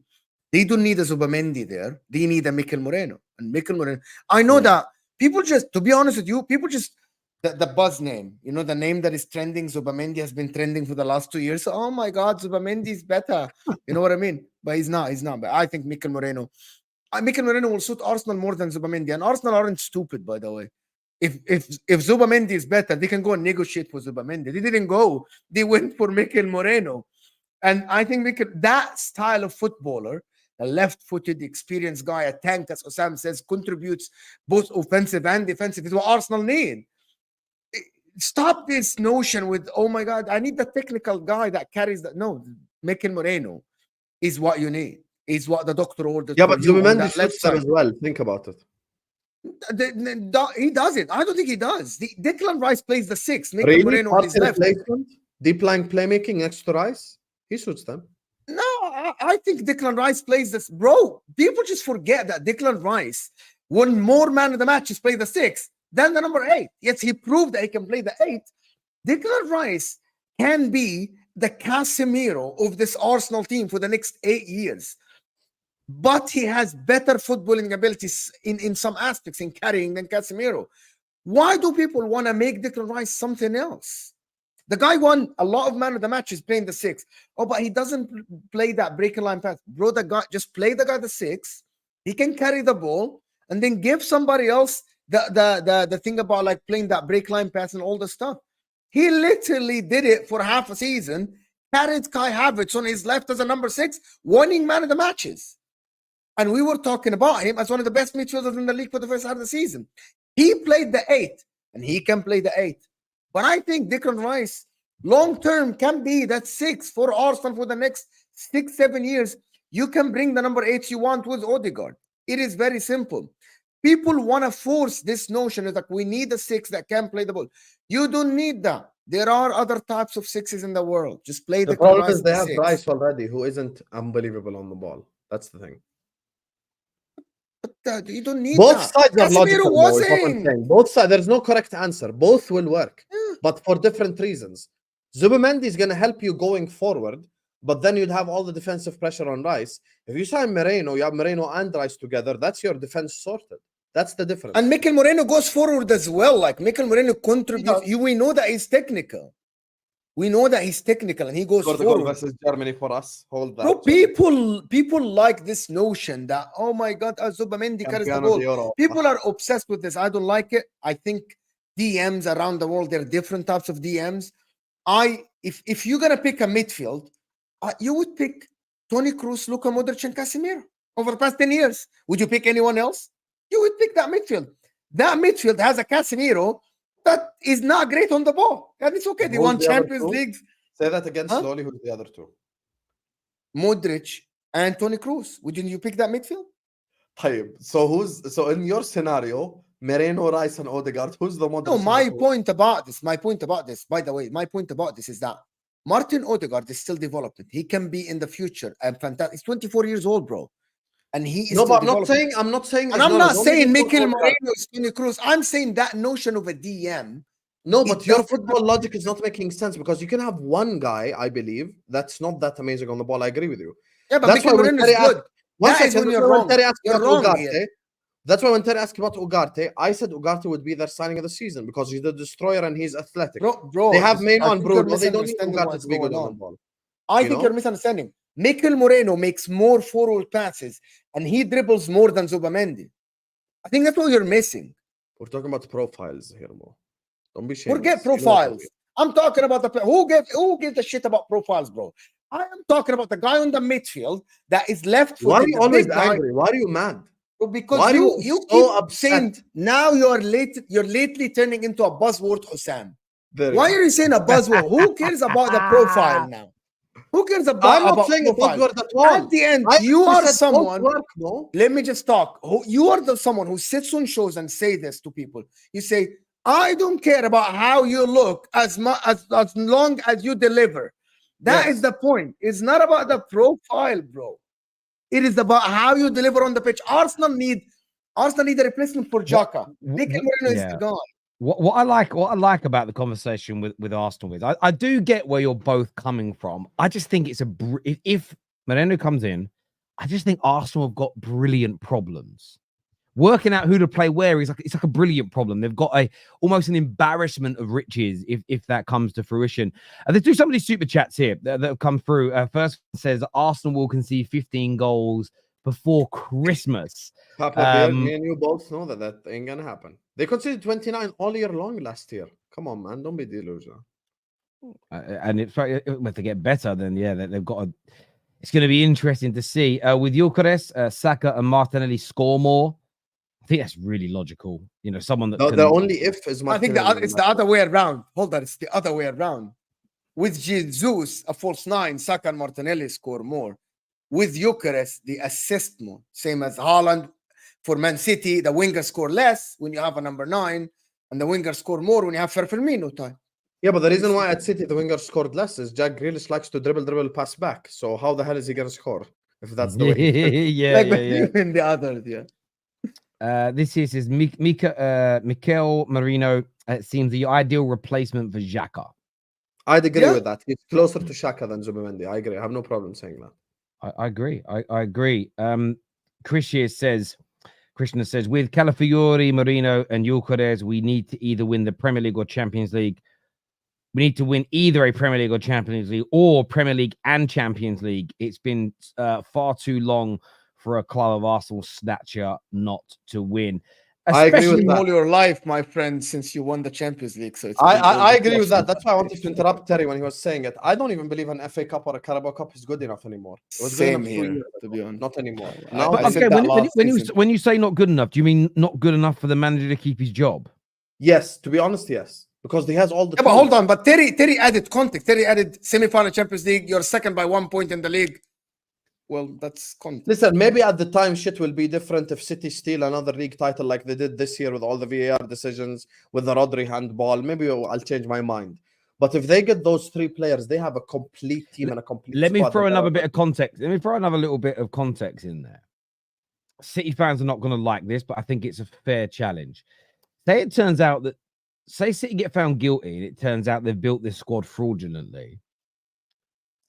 [SPEAKER 3] They don't need a Zubimendi there. They need a Mikel Merino. And Mikel Merino, I know that people just, to be honest with you, people just, the buzz name, the name that is trending, Zubimendi has been trending for the last 2 years. So, oh my God, Zubimendi is better. You know what I mean? But he's not. But I think Mikel Merino will suit Arsenal more than Zubimendi. And Arsenal aren't stupid, by the way. If Zubimendi is better, they can go and negotiate for Zubimendi. They didn't go. They went for Mikel Merino. And I think that style of footballer, a left-footed, experienced guy, a tank, as Husam says, contributes both offensive and defensive, is what Arsenal need. Stop this notion with, oh my God, I need the technical guy that carries that. No, Mikel Merino is what you need. Is what the doctor ordered.
[SPEAKER 2] Yeah, but Zubimendi suits them as well. Think about it.
[SPEAKER 3] He doesn't. I don't think he does. Declan Rice plays the 6. Mikel
[SPEAKER 2] Really?
[SPEAKER 3] Moreno on his
[SPEAKER 2] Party
[SPEAKER 3] left.
[SPEAKER 2] replacement? Deep lying playmaking next to Rice? He suits them.
[SPEAKER 3] No, I think Declan Rice plays this. Bro, people just forget that Declan Rice won more man of the matches, play the 6 than the number 8. Yes, he proved that he can play the 8. Declan Rice can be the Casemiro of this Arsenal team for the next 8 years. But he has better footballing abilities in some aspects in carrying than Casemiro. Why do people want to make Declan Rice something else? The guy won a lot of man of the matches playing the 6. Oh, but he doesn't play that breaking line pass. Bro, the guy just play the guy the 6. He can carry the ball and then give somebody else the thing about like playing that break line pass and all the stuff. He literally did it for half a season, carried Kai Havertz on his left as a number 6, winning man of the matches. And we were talking about him as one of the best midfielders in the league for the first half of the season. He played the 8, and he can play the 8. But I think Declan Rice, long-term, can be that 6 for Arsenal for the next 6-7 years. You can bring the number 8 you want with Odegaard. It is very simple. People want to force this notion that we need a 6 that can play the ball. You don't need that. There are other types of 6s in the world. Just play
[SPEAKER 2] The problem is they have Rice already, who isn't unbelievable on the ball. That's the thing.
[SPEAKER 3] But you don't need
[SPEAKER 2] Both
[SPEAKER 3] that.
[SPEAKER 2] sides are
[SPEAKER 3] Casemiro
[SPEAKER 2] logical. Though, is what I'm saying. Both sides. There's no correct answer. Both will work, but for different reasons. Zubimendi is going to help you going forward, but then you'd have all the defensive pressure on Rice. If you sign Merino, you have Merino and Rice together. That's your defense sorted. That's the difference.
[SPEAKER 3] And Mikel Moreno goes forward as well. Like Mikel Moreno contributes. We know that he's technical. We know that he's technical and he goes forward.
[SPEAKER 2] Versus Germany for us. Hold that.
[SPEAKER 3] Bro, people like this notion that, oh my God, Zubimendi carries the ball. People are obsessed with this. I don't like it. I think DMs around the world, there are different types of DMs. If you're gonna pick a midfield, you would pick Toni Kroos, Luka Modric, and Casemiro over the past 10 years. Would you pick anyone else? You would pick that midfield. That midfield has a Casemiro that is not great on the ball. And it's okay. They won Champions League.
[SPEAKER 2] Say that again slowly. Who's the other two?
[SPEAKER 3] Modric and Toni Kroos. Wouldn't you pick that midfield?
[SPEAKER 2] So in your scenario, Merino, Rice, and Odegaard, who's the model?
[SPEAKER 3] No, my point about this, by the way, my point about this is that Martin Odegaard is still developing. He can be in the future and fantastic. He's 24 years old, bro. And he is
[SPEAKER 2] no, but I'm not saying
[SPEAKER 3] and I'm not saying Mikel Moreno is Toni Kroos. I'm saying that notion of a DM.
[SPEAKER 2] No, but your football logic is not making sense because you can have one guy, I believe, that's not that amazing on the ball. I agree with you.
[SPEAKER 3] Yeah, but Mikel Moreno is good.
[SPEAKER 2] That's when you're wrong.
[SPEAKER 3] Ugarte,
[SPEAKER 2] that's why when Terry asked about Ugarte, I said Ugarte would be their signing of the season because he's the destroyer and he's athletic.
[SPEAKER 3] Bro,
[SPEAKER 2] they have Merino and Bruno. They don't need Ugarte to be good on the ball.
[SPEAKER 3] I think you're misunderstanding. Mikel Moreno makes more forward passes and he dribbles more than Zubimendi. I think that's what you're missing.
[SPEAKER 2] We're talking about profiles here, Mo. Don't be shameless.
[SPEAKER 3] Forget profiles. I'm talking about who gives a shit about profiles, bro. I am talking about the guy on the midfield that is left.
[SPEAKER 2] Why are you always angry? Why are you mad?
[SPEAKER 3] Because you keep saying now you're lately turning into a buzzword, Husam. Why are you saying a buzzword? Who cares about the profile now? Who cares about
[SPEAKER 2] I'm not saying a buzzword at all.
[SPEAKER 3] At the end, you are someone. Let me just talk. You are someone who sits on shows and say this to people. You say, I don't care about how you look as long as you deliver. That is the point. It's not about the profile, bro. It is about how you deliver on the pitch. Arsenal need a replacement for Xhaka. Mikel Moreno is the guy.
[SPEAKER 1] What I like about the conversation with Arsenal is I do get where you're both coming from. I just think it's if Merino comes in, I just think Arsenal have got brilliant problems. Working out who to play where is it's like a brilliant problem. They've got almost an embarrassment of riches if that comes to fruition. Let's do some of these super chats here that have come through. First says Arsenal will concede 15 goals before Christmas.
[SPEAKER 2] Papa, me and you both know that ain't gonna happen. They conceded 29 all year long last year. Come on, man, don't be delusional.
[SPEAKER 1] And if they get better, then they've got it's going to be interesting to see. With Gyokeres, Saka and Martinelli score more. I think that's really logical. You know, someone that
[SPEAKER 2] the only if is Martinelli.
[SPEAKER 3] I think it's the other way around. Hold on, it's the other way around. With Jesus, a false 9, Saka and Martinelli score more. With Gyokeres, the assist more, same as Haaland. for Man City, the wingers score less when you have a number 9, and the wingers score more when you have Firmino time.
[SPEAKER 2] Yeah, but the reason why at City the winger scored less is Jack Grealish likes to dribble, pass back. So how the hell is he gonna score if that's the way?
[SPEAKER 1] yeah.
[SPEAKER 3] In the others, yeah.
[SPEAKER 1] This here says Mikel Merino. It seems the ideal replacement for Xhaka.
[SPEAKER 2] I'd agree with that. He's closer to Saka than Zubimendi. I agree. I have no problem saying that.
[SPEAKER 1] I agree. I agree. Krishna says, with Calafiori, Merino, and Gyökeres, we need to either win the Premier League or Champions League. We need to win either a Premier League or Champions League, or Premier League and Champions League. It's been far too long for a club of Arsenal's stature not to win.
[SPEAKER 2] I agree with that.
[SPEAKER 3] All your life, my friend, since you won the Champions League. So
[SPEAKER 2] I agree with that. That's why I wanted to interrupt Terry when he was saying it. I don't even believe an FA Cup or a Carabao Cup is good enough anymore. It was
[SPEAKER 3] Same
[SPEAKER 2] good enough
[SPEAKER 3] here,
[SPEAKER 2] years
[SPEAKER 3] to
[SPEAKER 2] ago.
[SPEAKER 3] be honest.
[SPEAKER 2] Not anymore.
[SPEAKER 3] Now,
[SPEAKER 1] when you say not good enough, do you mean not good enough for the manager to keep his job?
[SPEAKER 2] Yes, to be honest, yes. Because he has all the.
[SPEAKER 3] Yeah, but hold on. But Terry added context. Terry added semi-final Champions League. You're second by 1 point in the league. Well, that's context.
[SPEAKER 2] Listen, maybe at the time shit will be different if City steal another league title like they did this year with all the VAR decisions, with the Rodri handball. Maybe I'll change my mind. But if they get those 3 players, they have a complete team and a complete.
[SPEAKER 1] Let me throw another bit of context. Let me throw another little bit of context in there. City fans are not going to like this, but I think it's a fair challenge. Say it turns out that, say City get found guilty and it turns out they've built this squad fraudulently.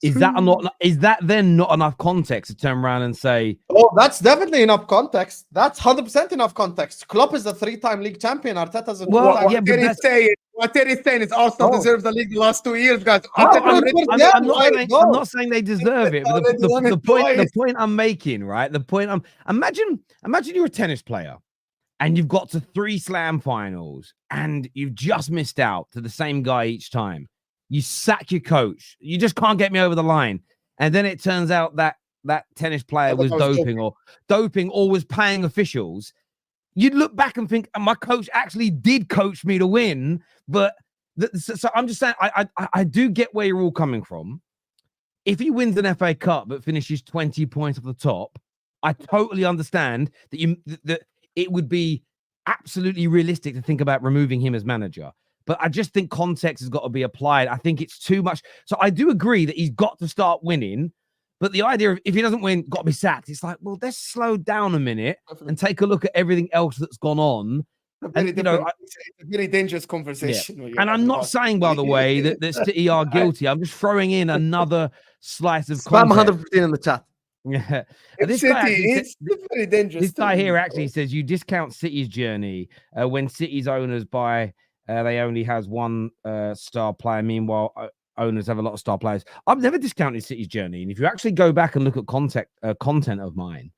[SPEAKER 1] Is that then not enough context to turn around and say,
[SPEAKER 2] oh, that's definitely enough context. That's 100% enough context. Klopp is a 3-time league champion. Arteta's a
[SPEAKER 3] what Terry's saying is Arsenal deserves the league the last 2 years, guys.
[SPEAKER 1] I'm not saying they deserve it, but the point I'm making, right? The point imagine you're a tennis player and you've got to 3 slam finals and you've just missed out to the same guy each time. You sack your coach. You just can't get me over the line. And then it turns out that tennis player was doping or was paying officials. You'd look back and think, my coach actually did coach me to win. But so I'm just saying, I do get where you're all coming from. If he wins an FA Cup but finishes 20 points off the top, I totally understand that it would be absolutely realistic to think about removing him as manager. But I just think context has got to be applied. I think it's too much. So I do agree that he's got to start winning. But the idea of if he doesn't win, got to be sacked. It's like, well, let's slow down a minute and take a look at everything else that's gone on.
[SPEAKER 3] It's a very dangerous conversation.
[SPEAKER 1] Yeah. And I'm not saying, by the way, that City are guilty. I'm just throwing in another slice of context.
[SPEAKER 2] 115 in the chat.
[SPEAKER 1] Yeah.
[SPEAKER 3] It's very dangerous.
[SPEAKER 1] This guy here actually says you discount City's journey when City's owners buy. They only has 1 star player. Meanwhile, owners have a lot of star players. I've never discounted City's journey. And if you actually go back and look at content of mine,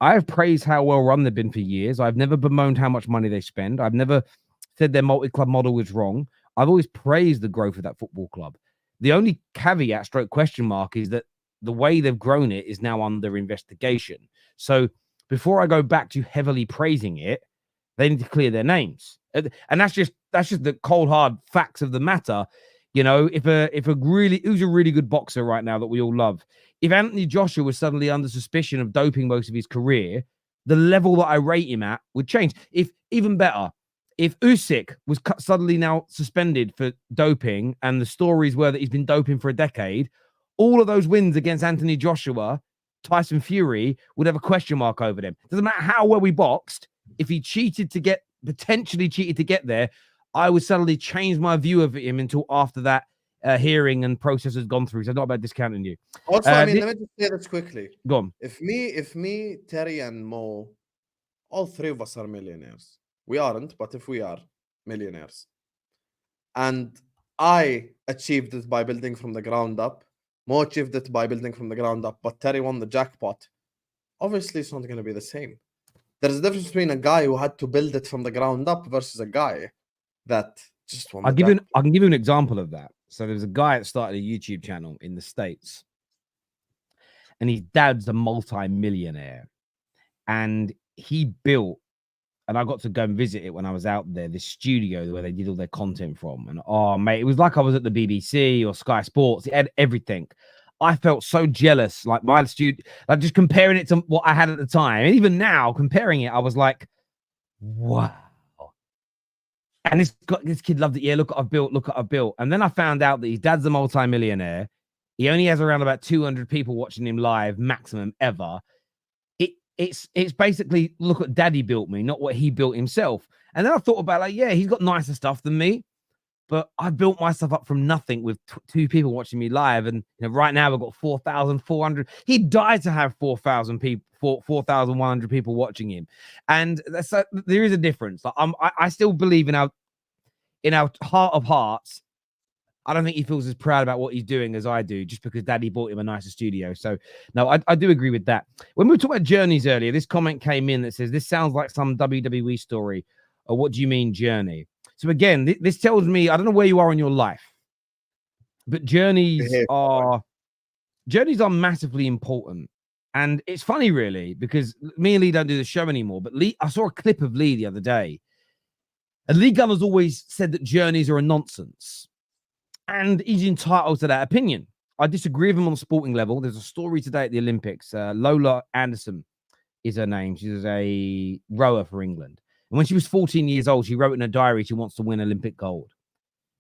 [SPEAKER 1] I have praised how well run they've been for years. I've never bemoaned how much money they spend. I've never said their multi-club model was wrong. I've always praised the growth of that football club. The only caveat, stroke question mark, is that the way they've grown it is now under investigation. So before I go back to heavily praising it, they need to clear their names. And that's just the cold hard facts of the matter. You know, who's a really good boxer right now that we all love, if Anthony Joshua was suddenly under suspicion of doping most of his career, the level that I rate him at would change. If Usyk was suddenly now suspended for doping and the stories were that he's been doping for a decade, all of those wins against Anthony Joshua, Tyson Fury would have a question mark over them. Doesn't matter how well we boxed. If he potentially cheated to get there, I would suddenly change my view of him until after that hearing and process has gone through. So I'm not about discounting you.
[SPEAKER 2] Also, let me just say this quickly.
[SPEAKER 1] Go on.
[SPEAKER 2] If me, Terry, and Mo, all 3 of us are millionaires. We aren't, but if we are millionaires, and I achieved it by building from the ground up, Mo achieved it by building from the ground up, but Terry won the jackpot. Obviously, it's not going to be the same. There's a difference between a guy who had to build it from the ground up versus a guy that just won. I
[SPEAKER 1] can give you an example of that. So there's a guy that started a YouTube channel in the States, and his dad's a multi-millionaire, and he built, and I got to go and visit it when I was out there, this studio where they did all their content from. And oh mate, it was like I was at the BBC or Sky Sports. It had everything. I felt so jealous, like my student, like just comparing it to what I had at the time. And even now, comparing it, I was like, wow. And this kid loved it. Yeah, look what I've built, look what I've built. And then I found out that his dad's a multi-millionaire. He only has around about 200 people watching him live, maximum ever. It's basically, look what daddy built me, not what he built himself. And then I thought about, like, yeah, he's got nicer stuff than me, but I built myself up from nothing with two people watching me live. And right now we've got 4,400. He died to have 4,000 people, 4,100 people watching him. And there is a difference. Like, I still believe in our heart of hearts. I don't think he feels as proud about what he's doing as I do, just because daddy bought him a nicer studio. So, no, I do agree with that. When we were talking about journeys earlier, this comment came in that says, this sounds like some WWE story. Or what do you mean journey? So, again, this tells me, I don't know where you are in your life, but journeys are massively important. And it's funny, really, because me and Lee don't do the show anymore. But Lee, I saw a clip of Lee the other day. And Lee Gunner's always said that journeys are a nonsense. And he's entitled to that opinion. I disagree with him on the sporting level. There's a story today at the Olympics. Lola Anderson is her name. She's a rower for England. And when she was 14 years old, she wrote in her diary she wants to win Olympic gold.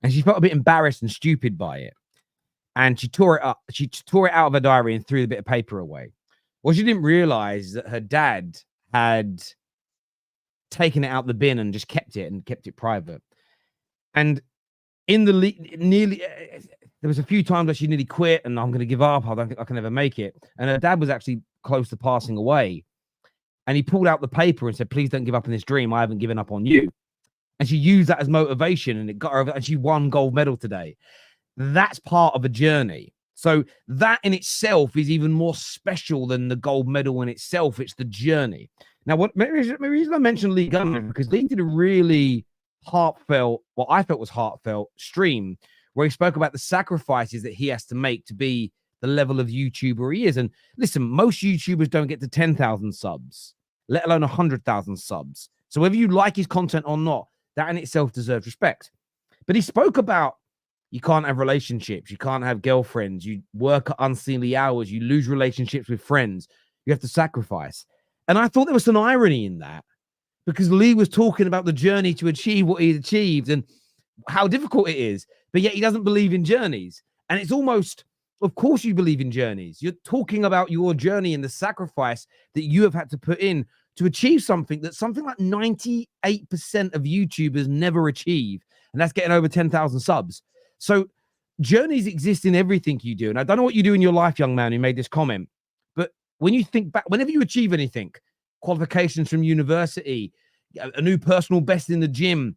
[SPEAKER 1] And she felt a bit embarrassed and stupid by it. And she tore it up. She tore it out of her diary and threw the bit of paper away. Well, she didn't realize that her dad had taken it out the bin and just kept it private. And in the there was a few times that she nearly quit and I'm going to give up. I don't think I can ever make it. And her dad was actually close to passing away. And he pulled out the paper and said, please don't give up on this dream. I haven't given up on you. And she used that as motivation and it got her over, and she won gold medal today. That's part of a journey. So that in itself is even more special than the gold medal in itself. It's the journey. Now, maybe reason I mentioned Lee Gunner, because Lee did a really heartfelt, what I felt was heartfelt stream where he spoke about the sacrifices that he has to make to be the level of YouTuber he is. And listen, most YouTubers don't get to 10,000 subs, let alone 100,000 subs. So whether you like his content or not, that in itself deserves respect. But he spoke about you can't have relationships, you can't have girlfriends, you work at unseemly hours, you lose relationships with friends, you have to sacrifice. And I thought there was an irony in that, because Lee was talking about the journey to achieve what he achieved and how difficult it is, but yet he doesn't believe in journeys. And it's almost, of course you believe in journeys. You're talking about your journey and the sacrifice that you have had to put in to achieve something that something like 98% of YouTubers never achieve. And that's getting over 10,000 subs. So journeys exist in everything you do. And I don't know what you do in your life, young man, who made this comment, but when you think back, whenever you achieve anything, qualifications from university, a new personal best in the gym,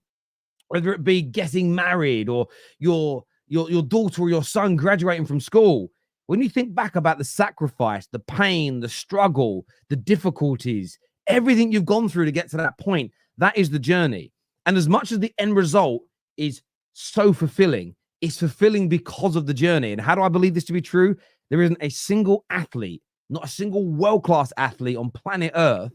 [SPEAKER 1] whether it be getting married or your daughter or your son graduating from school, when you think back about the sacrifice, the pain, the struggle, the difficulties, everything you've gone through to get to that point, that is the journey. And as much as the end result is so fulfilling, it's fulfilling because of the journey. And how do I believe this to be true? There isn't a single athlete, not a single world-class athlete on planet Earth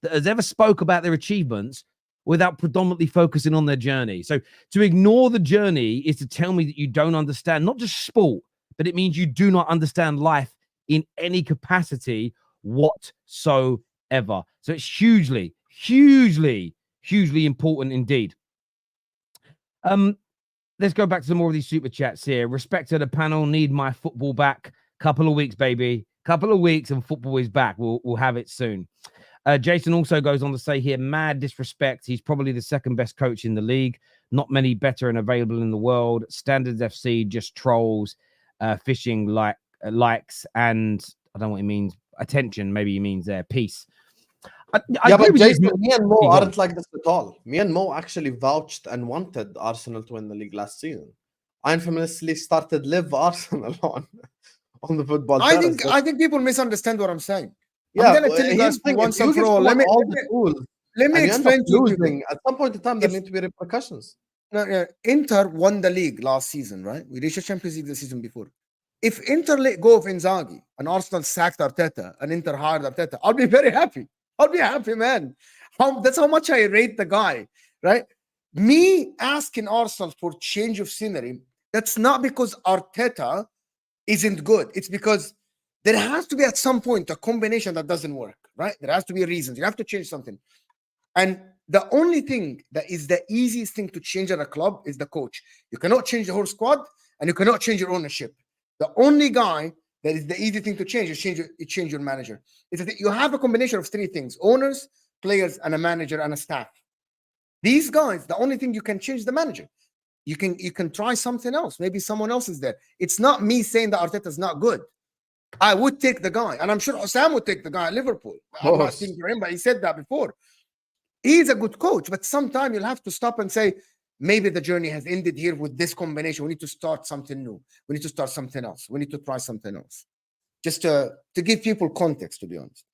[SPEAKER 1] that has ever spoke about their achievements without predominantly focusing on their journey. So to ignore the journey is to tell me that you don't understand, not just sport, but it means you do not understand life in any capacity whatsoever. So it's hugely, hugely, hugely important indeed. Let's go back to some more of these super chats here. Respect to the panel, need my football back. Couple of weeks, baby. Couple of weeks and football is back. We'll have it soon. Jason also goes on to say here, mad disrespect. He's probably the second best coach in the league. Not many better and available in the world. Standards FC just trolls, fishing likes, and I don't know what he means. Attention, maybe he means peace.
[SPEAKER 2] Yeah, but Jason, me and Mo aren't like this at all. Me and Mo actually vouched and wanted Arsenal to win the league last season. I infamously started live Arsenal on the football.
[SPEAKER 3] I think people misunderstand what I'm saying.
[SPEAKER 2] Yeah,
[SPEAKER 3] I'm gonna tell you guys once and for all. Let me explain to you. At some point in time, there need to be repercussions. No, Inter won the league last season, right? We reached the Champions League the season before. If Inter let go of Inzaghi and Arsenal sacked Arteta and Inter hired Arteta, I'll be very happy. I'll be happy, man. That's how much I rate the guy, right? Me asking Arsenal for change of scenery, that's not because Arteta isn't good. It's because there has to be at some point a combination that doesn't work, right? There has to be a reason. You have to change something. And the only thing that is the easiest thing to change at a club is the coach. You cannot change the whole squad, and you cannot change your ownership. The only guy that is the easy thing to change is change your manager. You have a combination of three things: owners, players, and a manager and a staff. These guys, the only thing you can change the manager. You can try something else. Maybe someone else is there. It's not me saying that Arteta is not good. I would take the guy, and I'm sure Husam would take the guy at Liverpool. I'm not speaking for him, but he said that before. He's a good coach, but sometime you'll have to stop and say, maybe the journey has ended here with this combination. We need to start something new. We need to start something else. We need to try something else. Just to give people context, to be honest.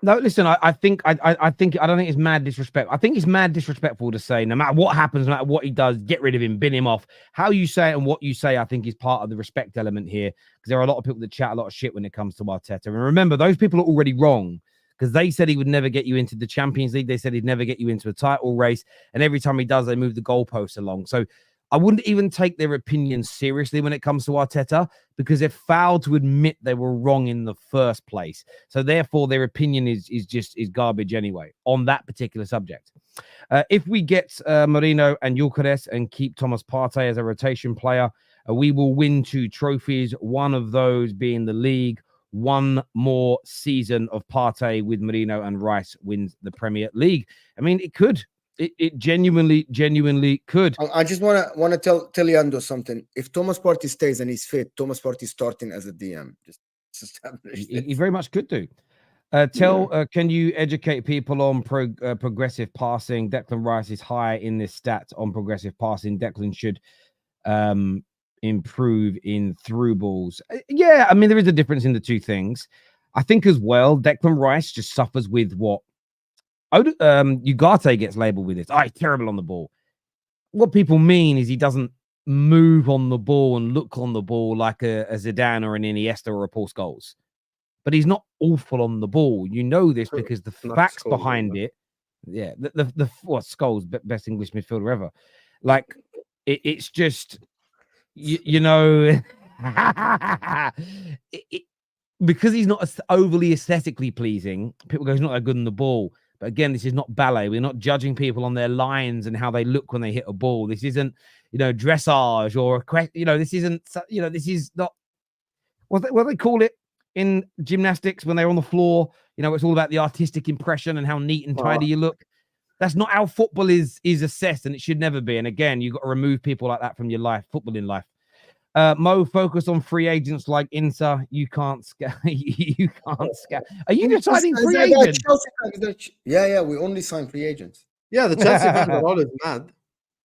[SPEAKER 1] No, listen, I think I don't think it's mad disrespect. I think it's mad disrespectful to say no matter what happens, no matter what he does, get rid of him, bin him off. How you say it and what you say, I think, is part of the respect element here, because there are a lot of people that chat a lot of shit when it comes to Arteta. And remember, those people are already wrong, because they said he would never get you into the Champions League. They said he'd never get you into a title race. And every time he does, they move the goalposts along. So I wouldn't even take their opinion seriously when it comes to Arteta, because they're foul to admit they were wrong in the first place. So therefore, their opinion is garbage anyway on that particular subject. If we get Merino and Gyokeres and keep Thomas Partey as a rotation player, we will win 2 trophies, one of those being the league. One more season of Partey with Merino and Rice wins the Premier League. I mean, it could. It genuinely could.
[SPEAKER 3] I just want to tell Yando something. If Thomas Partey stays and he's fit, Thomas Partey is starting as a DM. Just establish
[SPEAKER 1] he very much could do. Can you educate people on progressive passing? Declan Rice is high in this stat on progressive passing. Declan should improve in through balls. Yeah, I mean, there is a difference in the two things. I think as well, Declan Rice just suffers with what Ugarte gets labeled with this. He's terrible on the ball. What people mean is he doesn't move on the ball and look on the ball like a Zidane or an Iniesta or a Paul Scholes. But he's not awful on the ball. You know this because the facts behind it. Yeah, the Scholes, best English midfielder ever. Like it's just you know because he's not overly aesthetically pleasing. People go, he's not that good on the ball. But again, this is not ballet. We're not judging people on their lines and how they look when they hit a ball. This isn't, dressage or this isn't, this is not what they call it in gymnastics when they're on the floor. It's all about the artistic impression and how neat and tidy you look. That's not how football is assessed, and it should never be. And again, you've got to remove people like that from your life, footballing life. Mo, focus on free agents like Inter. You can't scout. You can't scout. Are you deciding free agents?
[SPEAKER 3] Yeah. We only sign free agents.
[SPEAKER 2] Yeah, the Chelsea fans are always mad.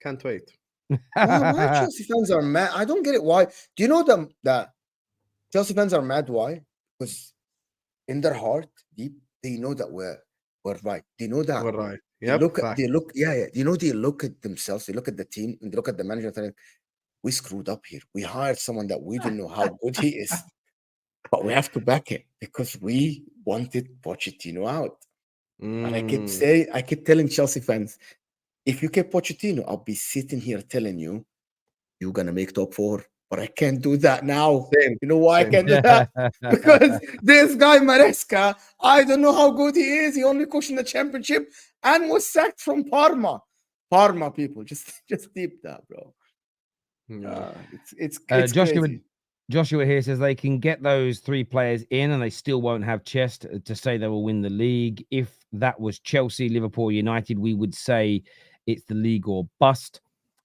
[SPEAKER 2] Can't wait.
[SPEAKER 3] Why Chelsea fans are mad? I don't get it. Why? Do you know that Chelsea fans are mad? Why? Because in their heart, deep, they know that we're right. They know that
[SPEAKER 2] we're right.
[SPEAKER 3] Yeah. They look at themselves. They look at the team and they look at the manager. And we screwed up here. We hired someone that we didn't know how good he is, but we have to back it because we wanted Pochettino out. And I keep telling Chelsea fans, if you keep Pochettino, I'll be sitting here telling you, you're gonna make top 4. But I can't do that now.
[SPEAKER 2] Same.
[SPEAKER 3] You know why I can't do that? Because this guy Maresca, I don't know how good he is. He only coached in the Championship and was sacked from Parma. Parma people, just deep that, bro. It's
[SPEAKER 1] Joshua here says they can get those 3 players in and they still won't have chest to say they will win the league. If that was Chelsea, Liverpool, United, we would say it's the league or bust,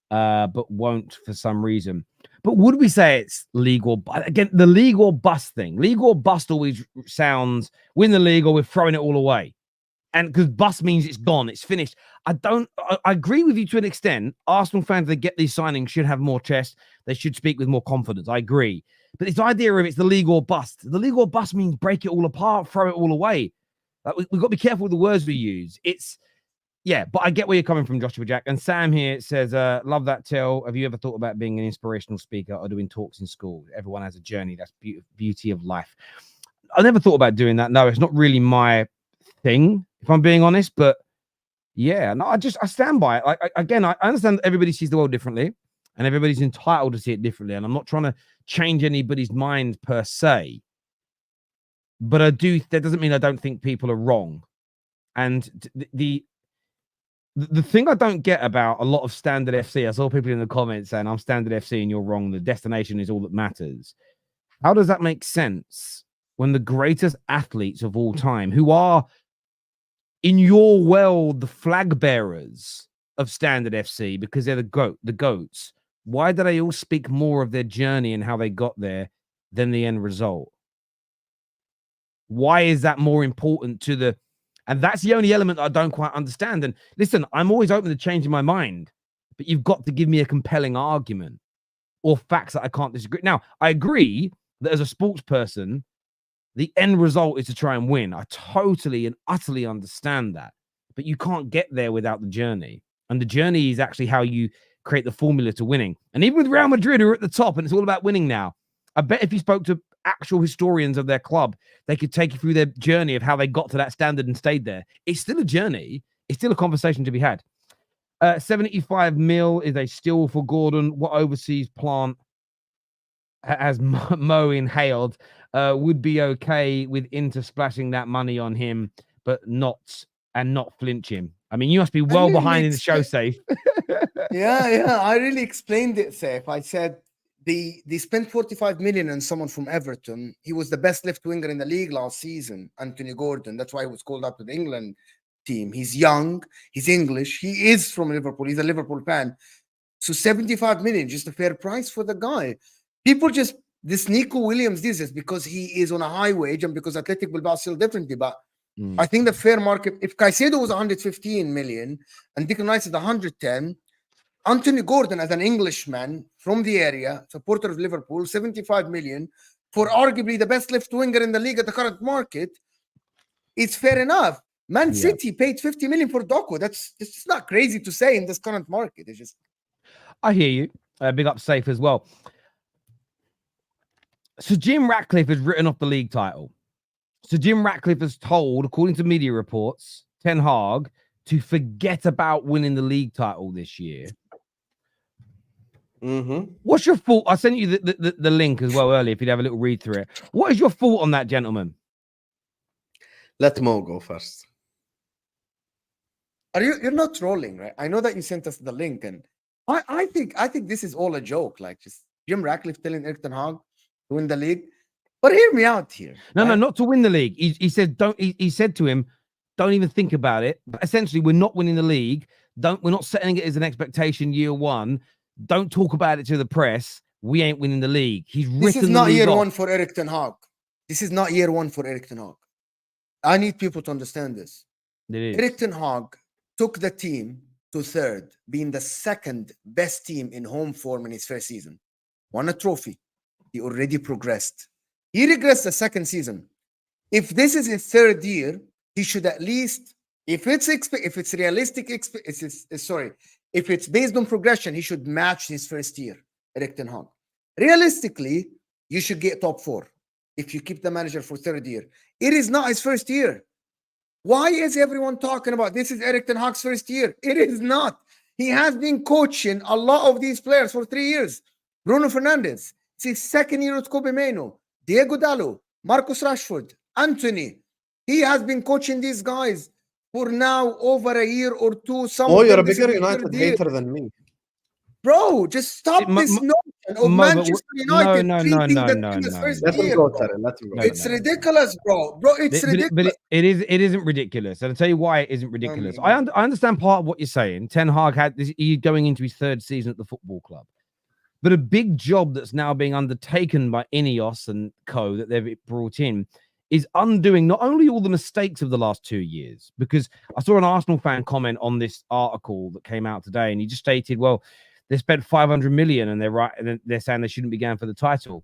[SPEAKER 1] but won't for some reason. But would we say it's league or again, the league or bust thing? League or bust always sounds win the league or we're throwing it all away. And because bust means it's gone, it's finished. I agree with you to an extent. Arsenal fans that get these signings should have more chest. They should speak with more confidence. I agree. But this idea of it's the league or bust. The league or bust means break it all apart, throw it all away. Like we've got to be careful with the words we use. But I get where you're coming from, Joshua Jack. And Sam here says, love that tell. Have you ever thought about being an inspirational speaker or doing talks in school? Everyone has a journey. That's beauty of life. I never thought about doing that. No, it's not really my thing, if I'm being honest, but yeah, no, I stand by it. I understand everybody sees the world differently. and everybody's entitled to see it differently. And I'm not trying to change anybody's mind per se, but that doesn't mean I don't think people are wrong. And the thing I don't get about a lot of Standard FC, I saw people in the comments saying, I'm Standard FC and you're wrong. The destination is all that matters. How does that make sense when the greatest athletes of all time, who are, in your world, the flag bearers of Standard FC, because they're the goats, why do they all speak more of their journey and how they got there than the end result? Why is that more important to the... And that's the only element I don't quite understand. And listen, I'm always open to changing my mind, but you've got to give me a compelling argument or facts that I can't disagree. Now, I agree that as a sports person, the end result is to try and win. I totally and utterly understand that. But you can't get there without the journey. And the journey is actually how you create the formula to winning. And even with Real Madrid, who are at the top, and it's all about winning now, I bet if you spoke to actual historians of their club, they could take you through their journey of how they got to that standard and stayed there. It's still a journey. It's still a conversation to be had. 75 mil is a steal for Gordon. What overseas plant has Mo inhaled would be okay with Inter splashing that money on him, but not flinch him? I mean, you must be well behind in the show, Safe.
[SPEAKER 3] Yeah. I really explained it, Safe. I said they spent 45 million on someone from Everton. He was the best left winger in the league last season, Anthony Gordon. That's why he was called up to the England team. He's young. He's English. He is from Liverpool. He's a Liverpool fan. So 75 million, just a fair price for the guy. People just, this Nico Williams, this is because he is on a high wage and because Athletic Bilbao still differently. But I think the fair market, if Caicedo was 115 million and Declan Rice is 110, Anthony Gordon, as an Englishman from the area, supporter of Liverpool, 75 million for arguably the best left winger in the league at the current market, it's fair enough. Man City paid 50 million for Doku. It's not crazy to say in this current market. It's just...
[SPEAKER 1] I hear you. Big up Safe as well. So Jim Ratcliffe has written off the league title. So Jim Ratcliffe has told, according to media reports, Ten Hag to forget about winning the league title this year. What's your thought? I sent you the link as well earlier if you'd have a little read through it. What is your thought on that, gentlemen?
[SPEAKER 2] Let Mo go first.
[SPEAKER 3] You're not trolling, right? I know that you sent us the link, and I think this is all a joke. Like, just Jim Ratcliffe telling Erik ten Hag to win the league. But hear me out here.
[SPEAKER 1] No, not to win the league. He said don't. He said to him, don't even think about it. But essentially, we're not winning the league. We're not setting it as an expectation year one. Don't talk about it to the press. We ain't winning the league. He's written.
[SPEAKER 3] This is not year one for Erik ten Hag. This is not year one for Erik ten Hag. I need people to understand this.
[SPEAKER 1] It is.
[SPEAKER 3] Erik ten Hag took the team to third, being the second best team in home form in his first season. Won a trophy. He already progressed. He regressed the second season. If this is his third year, he should at least, if it's realistic, if it's based on progression, he should match his first year, Erik ten Hag. Realistically, you should get top 4 if you keep the manager for third year. It is not his first year. Why is everyone talking about this is Erik ten Hag's first year? It is not. He has been coaching a lot of these players for 3 years. Bruno Fernandes, it's his second year at Kobe Meno. Diego Dallo, Marcus Rashford, Anthony. He has been coaching these guys for now over a year or two.
[SPEAKER 2] You're a bigger United hater than me.
[SPEAKER 3] Bro, just stop this notion of Manchester United treating the team as first year. It's ridiculous, bro. It's ridiculous.
[SPEAKER 1] But it isn't ridiculous. And I'll tell you why it isn't ridiculous. I understand part of what you're saying. Ten Hag he's going into his third season at the football club. But a big job that's now being undertaken by Ineos and co that they've brought in is undoing not only all the mistakes of the last 2 years, because I saw an Arsenal fan comment on this article that came out today, and he just stated, well, they spent 500 million and they're right, and they're saying they shouldn't be going for the title.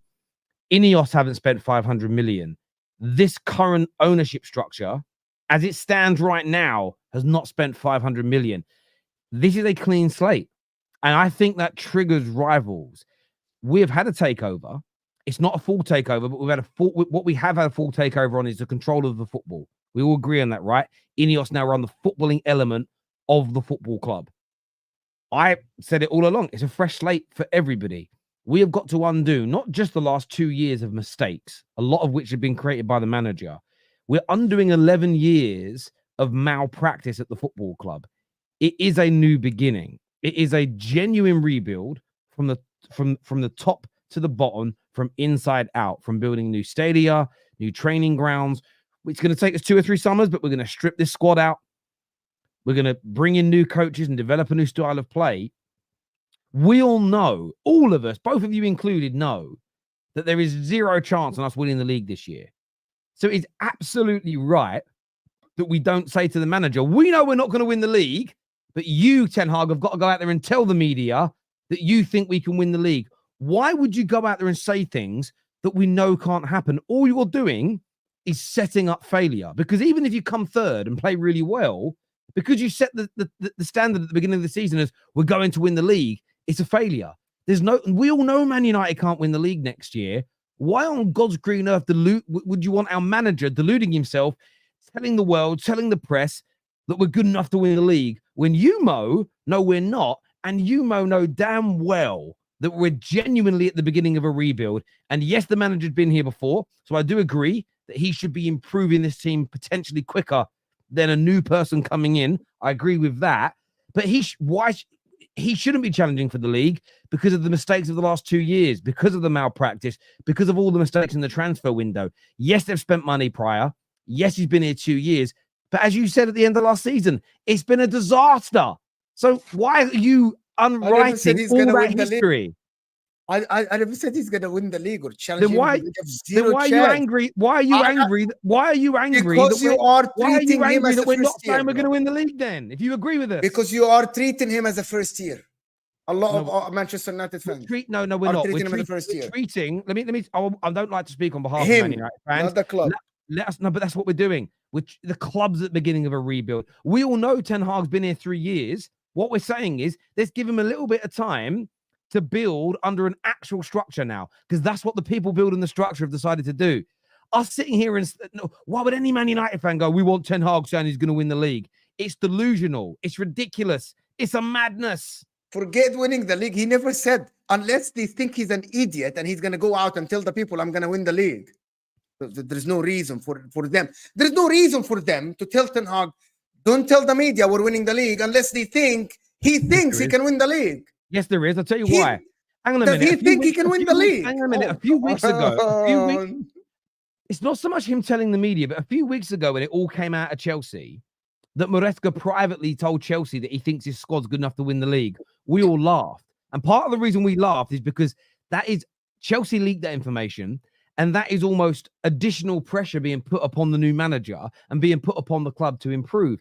[SPEAKER 1] Ineos haven't spent 500 million. This current ownership structure, as it stands right now, has not spent 500 million. This is a clean slate. And I think that triggers rivals. We have had a takeover. It's not a full takeover, but we've had what we have had a full takeover on is the control of the football. We all agree on that, right? Ineos now run the footballing element of the football club. I said it all along. It's a fresh slate for everybody. We have got to undo not just the last 2 years of mistakes, a lot of which have been created by the manager. We're undoing 11 years of malpractice at the football club. It is a new beginning. It is a genuine rebuild from the top to the bottom, from inside out, from building new stadia, new training grounds. It's going to take us 2 or 3 summers, but we're going to strip this squad out. We're going to bring in new coaches and develop a new style of play. We all know, all of us, both of you included, know that there is zero chance on us winning the league this year. So it's absolutely right that we don't say to the manager, we know we're not going to win the league, but you, Ten Hag, have got to go out there and tell the media that you think we can win the league. Why would you go out there and say things that we know can't happen? All you're doing is setting up failure, because even if you come third and play really well, because you set the standard at the beginning of the season as we're going to win the league, it's a failure. We all know Man United can't win the league next year. Why on God's green earth would you want our manager deluding himself, telling the world, telling the press that we're good enough to win the league, when you, Mo, know we're not, and you, Mo, know damn well that we're genuinely at the beginning of a rebuild. And yes, the manager's been here before, so I do agree that he should be improving this team potentially quicker than a new person coming in. I agree with that. But he shouldn't be challenging for the league because of the mistakes of the last 2 years, because of the malpractice, because of all the mistakes in the transfer window. Yes, they've spent money prior. Yes, he's been here 2 years. But as you said at the end of last season, it's been a disaster. So why are you unwriting all that history?
[SPEAKER 3] I never said he's going to win the league or challenge.
[SPEAKER 1] Then why are you angry? Why are you angry? Why are you angry?
[SPEAKER 3] Because you are treating him as
[SPEAKER 1] that
[SPEAKER 3] a
[SPEAKER 1] we're not
[SPEAKER 3] first year.
[SPEAKER 1] saying we're going to win the league then, if you agree with us.
[SPEAKER 3] Because you are treating him as a first year. A lot of Manchester United fans.
[SPEAKER 1] We're not. We're
[SPEAKER 3] treating him as a first year.
[SPEAKER 1] Treating. Let me. I don't like to speak on behalf
[SPEAKER 3] him,
[SPEAKER 1] of Man United fans.
[SPEAKER 3] Not the club.
[SPEAKER 1] Let us know, but that's what we're doing. Which the club's at the beginning of a rebuild. We all know Ten Hag's been here 3 years. What we're saying is, let's give him a little bit of time to build under an actual structure now, because that's what the people building the structure have decided to do. Us sitting here and why would any Man United fan go, we want Ten Hag saying he's going to win the league? It's delusional. It's ridiculous. It's a madness.
[SPEAKER 3] Forget winning the league. He never said, unless they think he's an idiot and he's going to go out and tell the people, I'm going to win the league. There's no reason for them. There's no reason for them to tell Ten Hag, don't tell the media we're winning the league, unless they think he thinks he can win the league.
[SPEAKER 1] Yes, there is. I'll tell you why. Hang on a minute.
[SPEAKER 3] Does he think he can win the league?
[SPEAKER 1] Hang on a minute. A few weeks ago, it's not so much him telling the media, but a few weeks ago when it all came out of Chelsea, that Maresca privately told Chelsea that he thinks his squad's good enough to win the league. We all laughed. And part of the reason we laughed is because that is Chelsea leaked that information, and that is almost additional pressure being put upon the new manager and being put upon the club to improve.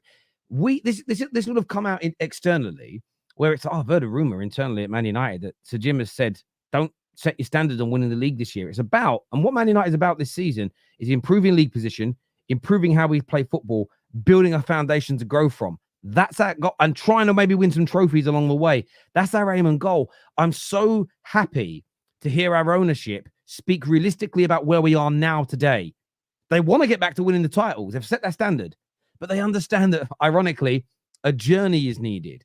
[SPEAKER 1] This would have come out externally, where it's, I've heard a rumor internally at Man United that Sir Jim has said, don't set your standards on winning the league this year. It's about, and what Man United is about this season is improving league position, improving how we play football, building a foundation to grow from. That's our goal, and trying to maybe win some trophies along the way. That's our aim and goal. I'm so happy to hear our ownership speak realistically about where we are now today. They want to get back to winning the titles. They've set that standard, but they understand that, ironically, a journey is needed.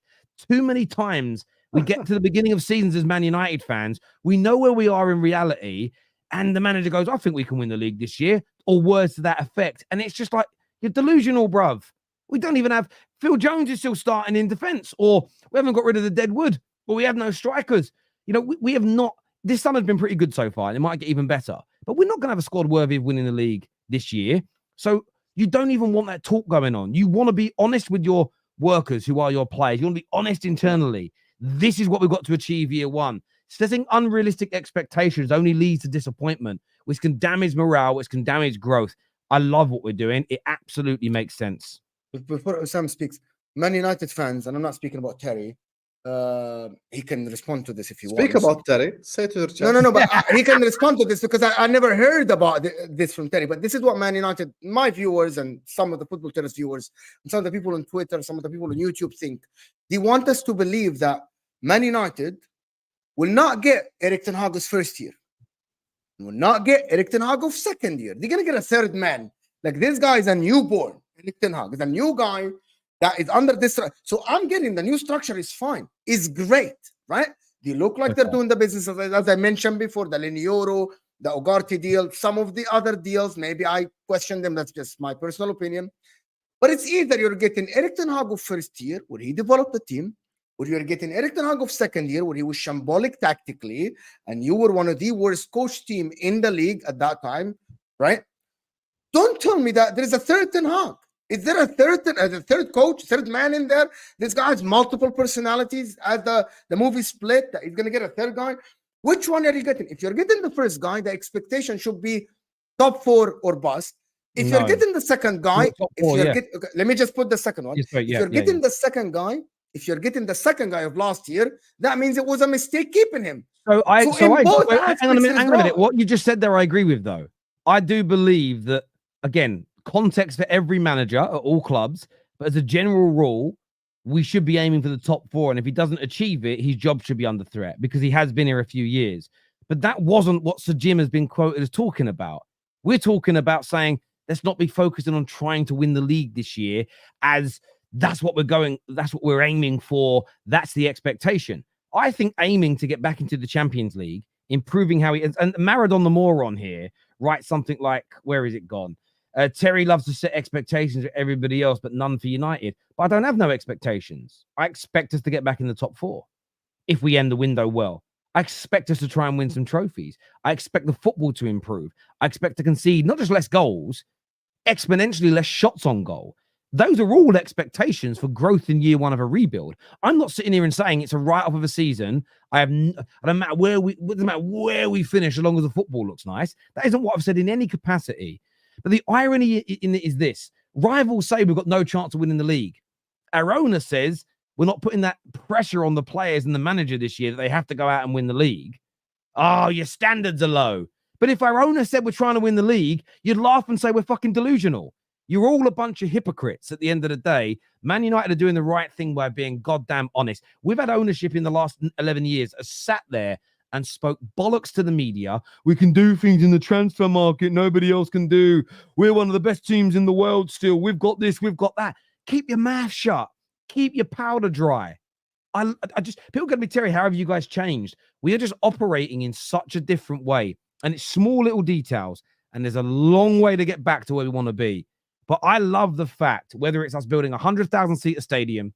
[SPEAKER 1] Too many times we get to the beginning of seasons as Man United fans, we know where we are in reality, and the manager goes, I think we can win the league this year, or words to that effect. And it's just like, you're delusional, bruv. We don't even have, Phil Jones is still starting in defense, or we haven't got rid of the dead wood, or we have no strikers. You know, we have not, this summer's been pretty good so far, and it might get even better, but we're not going to have a squad worthy of winning the league this year. So you don't even want that talk going on. You want to be honest with your workers who are your players. You want to be honest internally. This is what we've got to achieve year one. Setting unrealistic expectations only leads to disappointment, which can damage morale, which can damage growth. I love what we're doing. It absolutely makes sense.
[SPEAKER 3] Before Sam speaks, Man United fans, and I'm not speaking about Terry, he can respond to this if you want.
[SPEAKER 2] Speak about Terry. Say to your chat.
[SPEAKER 3] No, but he can respond to this because I never heard about this from Terry. But this is what Man United, my viewers, and some of the Football Terrace viewers, and some of the people on Twitter, some of the people on YouTube think. They want us to believe that Man United will not get Erik ten Hag's first year, will not get Erik ten Hag's second year. They're gonna get a third man. Like, this guy is a newborn. Erik ten Hag is a new guy that is under this. So I'm getting the new structure is fine. It's great, right? They look like they're doing the business as I mentioned before, the Linioro, the Ugarte deal, some of the other deals. Maybe I question them. That's just my personal opinion. But it's either you're getting Erik ten Hag of first year, where he developed the team, or you're getting Erik ten Hag of second year, where he was shambolic tactically, and you were one of the worst coach team in the league at that time, right? Don't tell me that there is a third Ten Hag. Is there a third coach, third man in there? This guy has multiple personalities. As the movie Split, he's going to get a third guy. Which one are you getting? If you're getting the first guy, the expectation should be top 4 or bust. If you're getting the second guy, let me just put the second one. If you're getting the second guy, if you're getting the second guy of last year, that means it was a mistake keeping him.
[SPEAKER 1] Hang on a minute. What you just said there, I agree with, though. I do believe that, again, context for every manager at all clubs, but as a general rule, we should be aiming for the top 4. And if he doesn't achieve it, his job should be under threat because he has been here a few years. But that wasn't what Sir Jim has been quoted as talking about. We're talking about saying, let's not be focusing on trying to win the league this year, as that's what we're aiming for. That's the expectation. I think aiming to get back into the Champions League, improving how he is, and Maradon the moron here writes something like, where is it gone? Terry loves to set expectations for everybody else, but none for United. But I don't have no expectations. I expect us to get back in the top 4 if we end the window well. I expect us to try and win some trophies. I expect the football to improve. I expect to concede not just less goals, exponentially less shots on goal. Those are all expectations for growth in year 1 of a rebuild. I'm not sitting here and saying it's a write-off of a season. I don't matter where we finish, as long as the football looks nice. That isn't what I've said in any capacity. But the irony in it is this: rivals say we've got no chance of winning the league. Our owner says we're not putting that pressure on the players and the manager this year that they have to go out and win the league. Oh, your standards are low. But if our owner said we're trying to win the league, you'd laugh and say we're fucking delusional. You're all a bunch of hypocrites at the end of the day. Man United are doing the right thing by being goddamn honest. We've had ownership in the last 11 years has sat there and spoke bollocks to the media. We can do things in the transfer market nobody else can do. We're one of the best teams in the world still. We've got this, we've got that. Keep your mouth shut. Keep your powder dry. I just, people going to be, Terry, how have you guys changed? We are just operating in such a different way. And it's small little details. And there's a long way to get back to where we want to be. But I love the fact, whether it's us building a 100,000-seater stadium,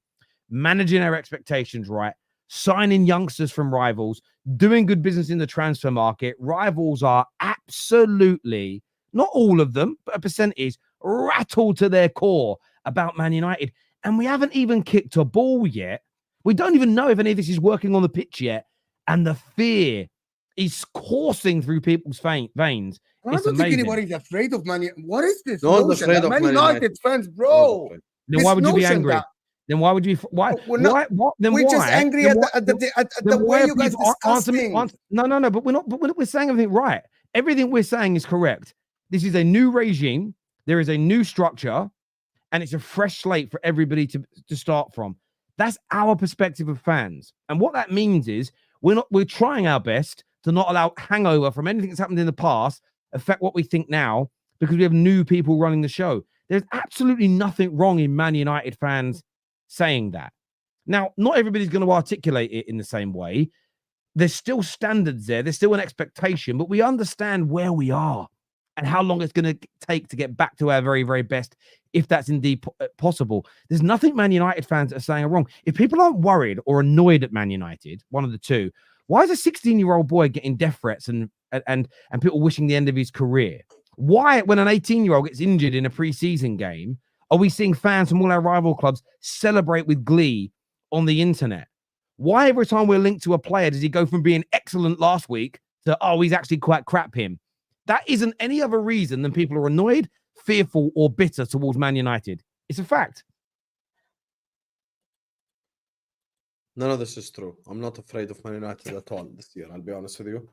[SPEAKER 1] managing our expectations right, signing youngsters from rivals, doing good business in the transfer market, rivals are absolutely, not all of them, but a percentage, rattled to their core about Man United. And we haven't even kicked a ball yet. We don't even know if any of this is working on the pitch yet. And the fear is coursing through people's veins.
[SPEAKER 3] I don't think anybody's afraid of Man United. What is this?
[SPEAKER 2] No one's afraid of
[SPEAKER 3] Man United fans, bro.
[SPEAKER 1] Then why would you be angry? Then why would you? Why? We're
[SPEAKER 3] just angry at the way you guys discuss things.
[SPEAKER 1] No. But we're saying everything right. Everything we're saying is correct. This is a new regime. There is a new structure, and it's a fresh slate for everybody to start from. That's our perspective of fans, and what that means is we're trying our best to not allow hangover from anything that's happened in the past affect what we think now, because we have new people running the show. There's absolutely nothing wrong in Man United fans saying that. Now, not everybody's going to articulate it in the same way. There's still standards there. There's still an expectation, but we understand where we are and how long it's going to take to get back to our very, very best, if that's indeed possible. There's nothing Man United fans are saying are wrong. If people aren't worried or annoyed at Man United, one of the two, why is a 16-year-old boy getting death threats and people wishing the end of his career? Why, when an 18-year-old gets injured in a preseason game, are we seeing fans from all our rival clubs celebrate with glee on the internet? Why every time we're linked to a player does he go from being excellent last week to, oh, he's actually quite crap him? That isn't any other reason than people are annoyed, fearful, or bitter towards Man United. It's a fact.
[SPEAKER 2] None of this is true. I'm not afraid of Man United at all this year, I'll be honest with you.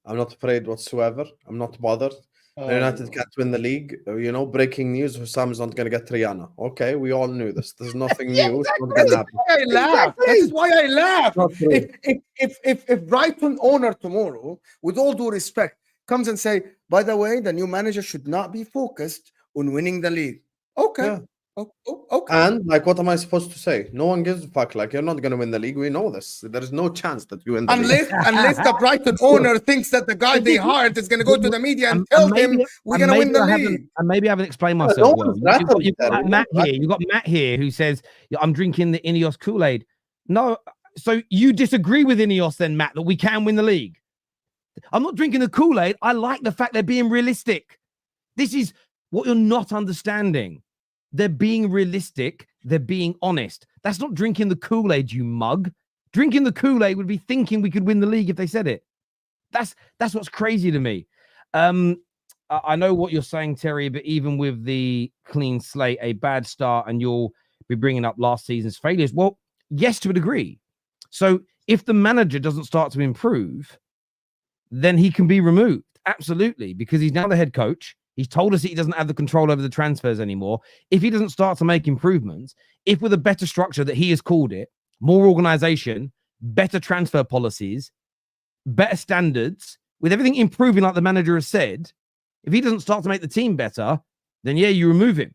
[SPEAKER 2] I'm not afraid whatsoever. I'm not bothered. Man United can't win the league. You know, breaking news, Husam is not going to get Triana. Okay, we all knew this. There's nothing new.
[SPEAKER 3] Exactly. That's why I laugh. If Brighton owner tomorrow, with all due respect, comes and say, by the way, the new manager should not be focused on winning the league. Okay. Yeah. Okay.
[SPEAKER 2] And like, what am I supposed to say? No one gives a fuck. Like, you're not gonna win the league. We know this. There is no chance that you win the league.
[SPEAKER 3] Unless the Brighton owner thinks that the guy they hired is going to go to the media and tell them we're going to win the league.
[SPEAKER 1] And maybe I haven't explained myself
[SPEAKER 2] no
[SPEAKER 1] well.
[SPEAKER 2] one's rattled,
[SPEAKER 1] You've got
[SPEAKER 2] Terry.
[SPEAKER 1] Matt here. You've got Matt here who says, I'm drinking the Ineos Kool-Aid. No, so you disagree with Ineos then, Matt, that we can win the league? I'm not drinking the Kool-Aid. I like the fact they're being realistic. This is what you're not understanding. They're being realistic. They're being honest. That's not drinking the Kool-Aid, you mug. Drinking the Kool-Aid would be thinking we could win the league if they said it. That's what's crazy to me. I know what you're saying, Terry, but even with the clean slate, a bad start, and you'll be bringing up last season's failures. Well, yes, to a degree. So if the manager doesn't start to improve, then he can be removed. Absolutely, because he's now the head coach. He's told us that he doesn't have the control over the transfers anymore. If he doesn't start to make improvements, if with a better structure that he has called it, more organization, better transfer policies, better standards, with everything improving like the manager has said, if he doesn't start to make the team better, then yeah, you remove him.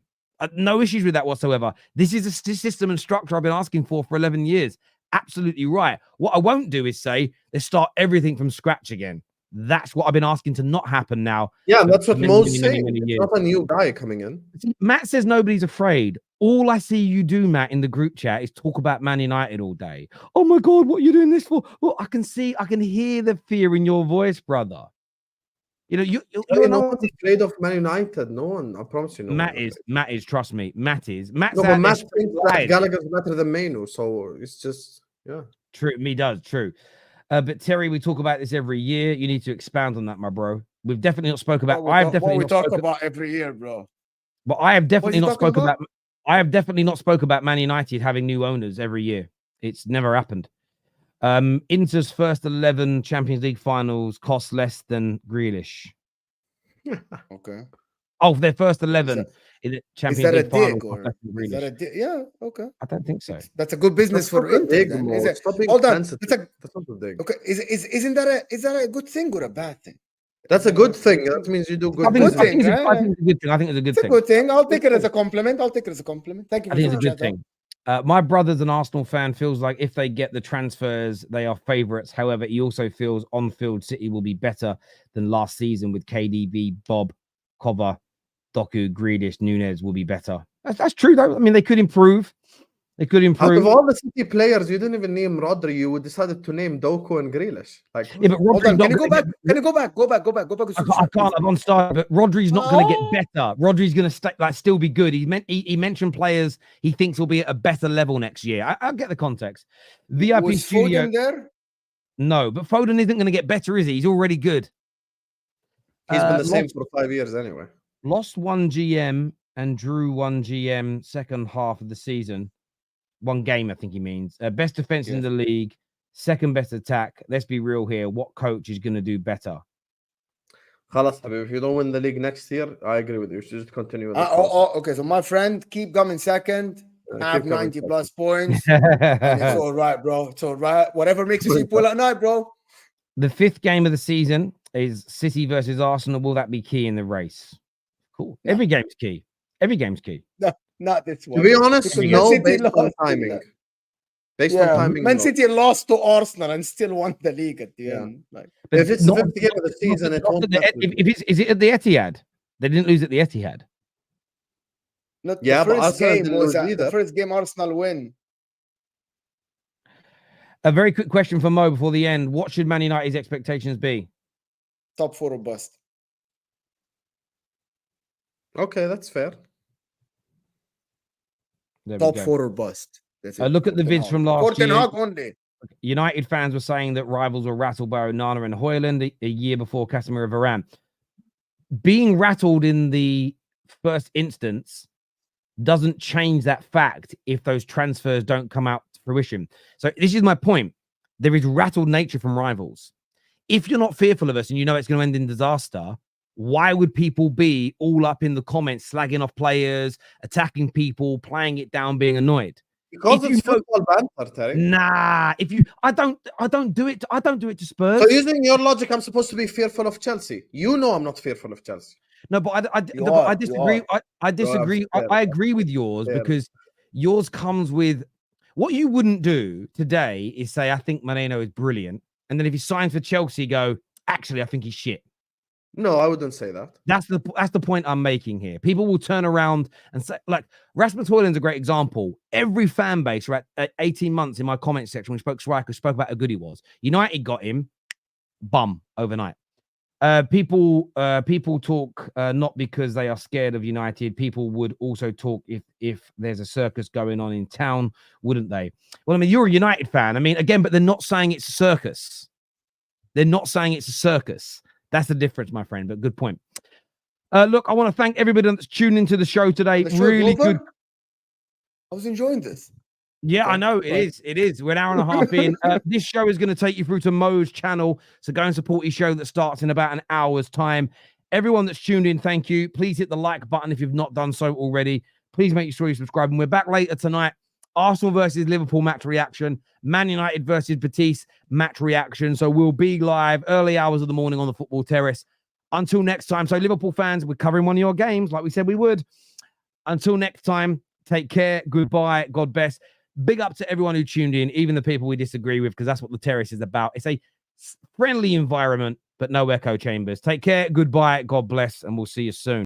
[SPEAKER 1] No issues with that whatsoever. This is a system and structure I've been asking for 11 years. Absolutely right. What I won't do is say, let's start everything from scratch again. That's what I've been asking to not happen now.
[SPEAKER 2] Yeah, that's what Mo's saying.
[SPEAKER 1] Many
[SPEAKER 2] It's
[SPEAKER 1] years.
[SPEAKER 2] not a new guy coming in.
[SPEAKER 1] Matt says nobody's afraid. All I see you do, Matt, in the group chat is talk about Man United all day. Oh my God, what are you doing this for? Well, I can hear the fear in your voice, brother. You know, you're
[SPEAKER 2] no one's afraid of Man United. No one, I promise you.
[SPEAKER 1] Matt is, trust me. Matt's
[SPEAKER 2] no, but Matt thinks that Gallagher's better than Merino, so it's just, yeah.
[SPEAKER 1] True, true. But Terry, we talk about this every year. You need to expound on that, my bro. We've definitely not spoken about.
[SPEAKER 3] We talk about every year, bro.
[SPEAKER 1] But I have definitely not spoken about. I have definitely not spoken about Man United having new owners every year. It's never happened. Inter's first 11 Champions League finals cost less than Grealish.
[SPEAKER 3] Okay.
[SPEAKER 1] Oh, their first 11 in the Champions League finals.
[SPEAKER 3] Is that a yeah, okay.
[SPEAKER 1] I don't think so.
[SPEAKER 3] That's a good business for Inter. Hold on. Okay. Isn't that a good thing or a bad thing?
[SPEAKER 2] That's a good thing. That means you do good.
[SPEAKER 1] I think it's a good thing. I think it's a good thing.
[SPEAKER 3] It's a good thing. I'll take it as a compliment. Thank you.
[SPEAKER 1] I think it's a good thing. My brother's an Arsenal fan, feels like if they get the transfers, they are favourites. However, he also feels on-field City will be better than last season with KDB, Bob, Cover, Doku, Grealish, Nunez will be better. That's true, though. I mean, they could improve. Out
[SPEAKER 2] of all the City players, you didn't even name Rodri. You decided to name Doku and Grealish. Like,
[SPEAKER 1] yeah, but Rodri,
[SPEAKER 3] can you go back? Can you go back? Go back.
[SPEAKER 1] I can't. I'm on start, but Rodri's not going to get better. Rodri's going to still be good. He mentioned players he thinks will be at a better level next year. I'll get the context. VIP
[SPEAKER 3] was
[SPEAKER 1] studio
[SPEAKER 3] Foden there?
[SPEAKER 1] No, but Foden isn't going to get better, is he? He's already good.
[SPEAKER 2] He's been the same for 5 years anyway.
[SPEAKER 1] Lost one GM and drew one GM second half of the season. One game, I think he means. Best defense in the league, second best attack. Let's be real here. What coach is going to do better?
[SPEAKER 2] Khalas, if you don't win the league next year, I agree with you. You should just continue with
[SPEAKER 3] okay, so my friend, keep coming second. Have 90 plus points. And it's all right, bro. It's all right. Whatever makes you sleep well at night, bro.
[SPEAKER 1] The fifth game of the season is City versus Arsenal. Will that be key in the race? Cool. No. Every game's key.
[SPEAKER 3] No, not this one.
[SPEAKER 2] To be honest, no, based on timing. On timing,
[SPEAKER 3] Man City lost to Arsenal and still won the league at the end. Like,
[SPEAKER 2] but if it's the 50th game of the season,
[SPEAKER 1] is it at the Etihad? They didn't lose at the Etihad.
[SPEAKER 3] Not the first game was the first game Arsenal win.
[SPEAKER 1] A very quick question for Mo before the end. What should Man United's expectations be?
[SPEAKER 3] Top 4 or bust.
[SPEAKER 2] Okay, that's fair.
[SPEAKER 3] Top 4 or bust.
[SPEAKER 1] Look at the vids from last year.
[SPEAKER 3] Only.
[SPEAKER 1] United fans were saying that rivals were rattled by Onana and Højlund a year before Casemiro Varane. Being rattled in the first instance doesn't change that fact if those transfers don't come out to fruition. So this is my point. There is rattled nature from rivals. If you're not fearful of us and you know it's going to end in disaster, why would people be all up in the comments, slagging off players, attacking people, playing it down, being annoyed?
[SPEAKER 2] Because it's football banter, Terry.
[SPEAKER 1] Nah, I don't do it. I don't do it to Spurs.
[SPEAKER 2] So using your logic, I'm supposed to be fearful of Chelsea. You know I'm not fearful of Chelsea.
[SPEAKER 1] No, but I
[SPEAKER 3] You are,
[SPEAKER 1] disagree.
[SPEAKER 3] you are.
[SPEAKER 1] I disagree. I agree with yours because yours comes with what you wouldn't do today is say, I think Merino is brilliant. And then if he signs for Chelsea, go, actually, I think he's shit.
[SPEAKER 2] No, I wouldn't say that.
[SPEAKER 1] That's the point I'm making here. People will turn around and say, like, Rasmus Højlund's a great example. Every fan base for 18 months in my comment section, we spoke about how good he was. United got him, bum, overnight. People talk not because they are scared of United. People would also talk if there's a circus going on in town, wouldn't they? Well, I mean, you're a United fan. I mean, again, but they're not saying it's a circus. They're not saying it's a circus. That's the difference, my friend. But good point. Look, I want to thank everybody that's tuned into the show today. Really good.
[SPEAKER 3] I was enjoying this.
[SPEAKER 1] Yeah, I know. It is. It is. We're an hour and a half in. This show is going to take you through to Mo's channel. So go and support his show that starts in about an hour's time. Everyone that's tuned in, thank you. Please hit the like button if you've not done so already. Please make sure you subscribe. And we're back later tonight. Arsenal versus Liverpool match reaction. Man United versus Betis match reaction. So we'll be live early hours of the morning on the Football Terrace. Until next time. So Liverpool fans, we're covering one of your games like we said we would. Until next time, take care. Goodbye. God bless. Big up to everyone who tuned in, even the people we disagree with, because that's what the Terrace is about. It's a friendly environment, but no echo chambers. Take care. Goodbye. God bless. And we'll see you soon.